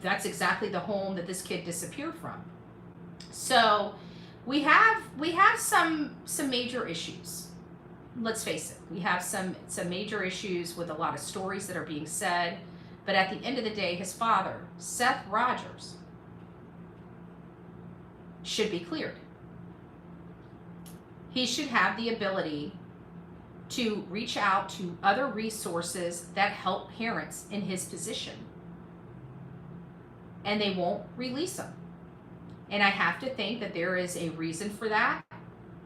that's exactly the home that this kid disappeared from. So we have some major issues. Let's face it, we have some major issues with a lot of stories that are being said, but at the end of the day, his father, Seth Rogers, should be cleared. He should have the ability to reach out to other resources that help parents in his position, and they won't release him. And I have to think that there is a reason for that,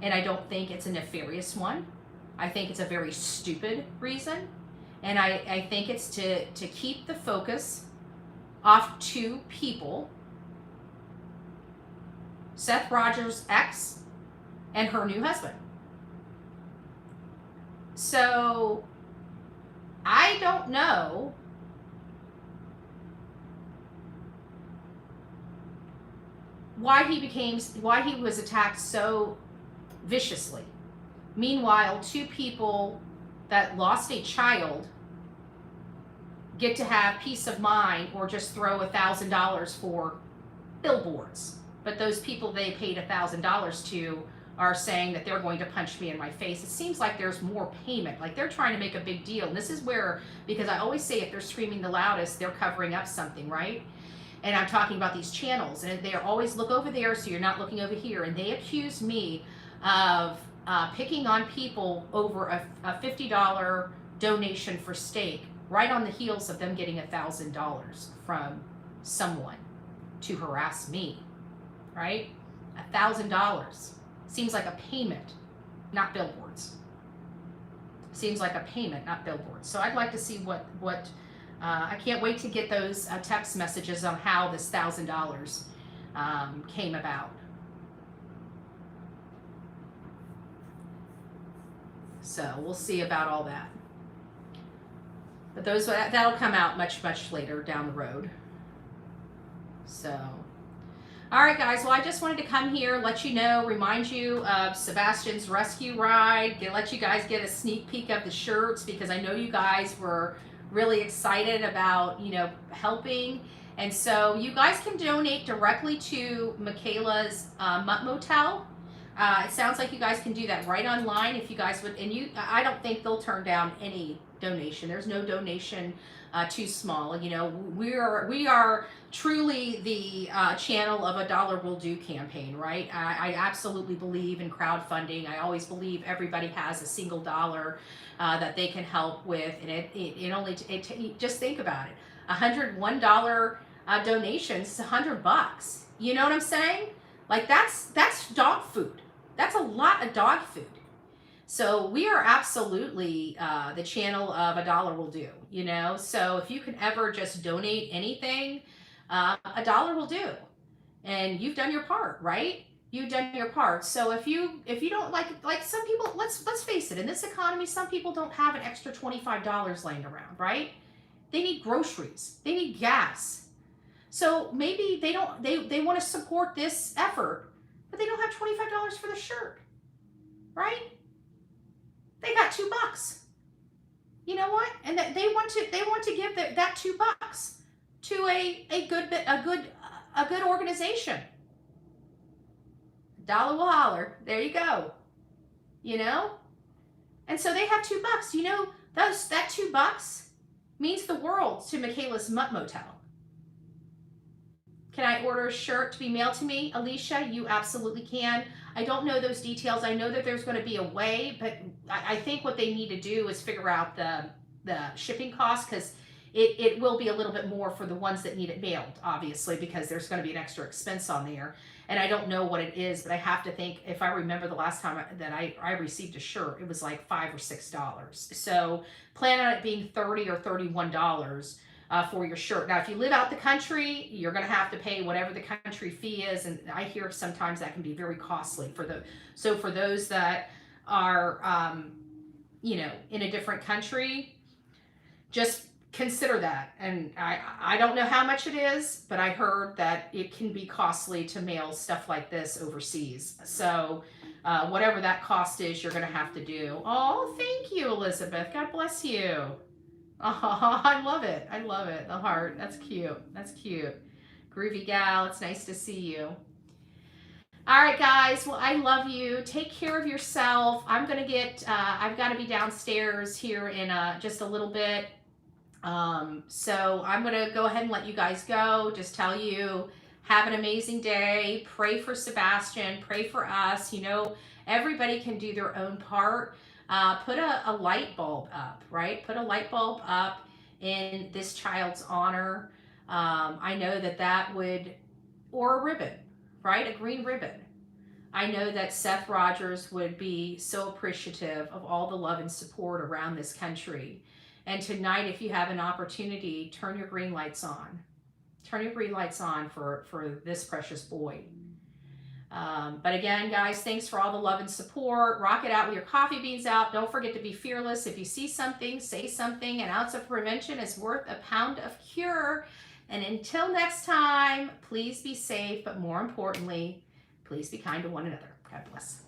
and I don't think it's a nefarious one. I think it's a very stupid reason, and I think it's to keep the focus off two people, Seth Rogers' ex and her new husband. So I don't know why he was attacked so viciously. Meanwhile, two people that lost a child get to have peace of mind or just throw $1,000 for billboards. But those people they paid $1,000 to are saying that they're going to punch me in my face. It seems like there's more payment, like they're trying to make a big deal. And this is where, because I always say if they're screaming the loudest, they're covering up something, right? And I'm talking about these channels, and they're always look over there so you're not looking over here. And they accuse me of picking on people over a $50 donation for steak, right on the heels of them getting $1,000 from someone to harass me, right? $1,000 seems like a payment, not billboards. Seems like a payment, not billboards. So I'd like to see what I can't wait to get those text messages on how this $1,000 came about. So we'll see about all that. But that'll come out much later down the road. So, all right, guys. Well, I just wanted to come here, let you know, remind you of Sebastian's rescue ride, let you guys get a sneak peek of the shirts, because I know you guys were really excited about, helping. And so you guys can donate directly to Michaela's Mutt Motel. It sounds like you guys can do that right online if you guys would. And I don't think they'll turn down any donation. There's no donation too small. We are truly the channel of a dollar will do campaign, right? I absolutely believe in crowdfunding. I always believe everybody has a single dollar that they can help with, and it just think about it. $101 donations is $100. You know what I'm saying? Like that's dog food. That's a lot of dog food. So we are absolutely the channel of a dollar will do, So if you can ever just donate anything, a dollar will do. And you've done your part, right? You've done your part. So if you don't like some people, let's face it, in this economy, some people don't have an extra $25 laying around, right? They need groceries. They need gas. So maybe they want to support this effort, but they don't have $25 for the shirt, right? They got $2. You know what? And they want to give that $2 to a good organization. $1 will holler. There you go. And so they have $2. You know, that $2 means the world to Michaela's Mutt Motel. Can I order a shirt to be mailed to me, Alicia? You absolutely can. I don't know those details. I know that there's going to be a way, but I think what they need to do is figure out the shipping cost, because it will be a little bit more for the ones that need it mailed, obviously, because there's going to be an extra expense on there. And I don't know what it is, but I have to think, if I remember the last time that I received a shirt, it was like $5 or $6. So plan on it being $30 or $31 for your shirt. Now, if you live out the country, you're going to have to pay whatever the country fee is. And I hear sometimes that can be very costly so for those that are, you know, in a different country, just consider that. And I don't know how much it is, but I heard that it can be costly to mail stuff like this overseas. So whatever that cost is, you're going to have to do. Oh, thank you, Elizabeth. God bless you. Oh, I love it. I love it. The heart. That's cute. That's cute. Groovy gal. It's nice to see you. All right, guys. Well, I love you. Take care of yourself. I'm going to get, I've got to be downstairs here in just a little bit. So I'm going to go ahead and let you guys go. Just tell you, have an amazing day. Pray for Sebastian. Pray for us. You know, everybody can do their own part. Put a light bulb up, right? Put a light bulb up in this child's honor. I know that would, or a ribbon, right? A green ribbon. I know that Seth Rogers would be so appreciative of all the love and support around this country. And tonight, if you have an opportunity, turn your green lights on. Turn your green lights on for this precious boy. But again, guys, thanks for all the love and support. Rock it out with your coffee beans out. Don't forget to be fearless. If you see something, say something. An ounce of prevention is worth a pound of cure. And until next time, please be safe. But more importantly, please be kind to one another. God bless.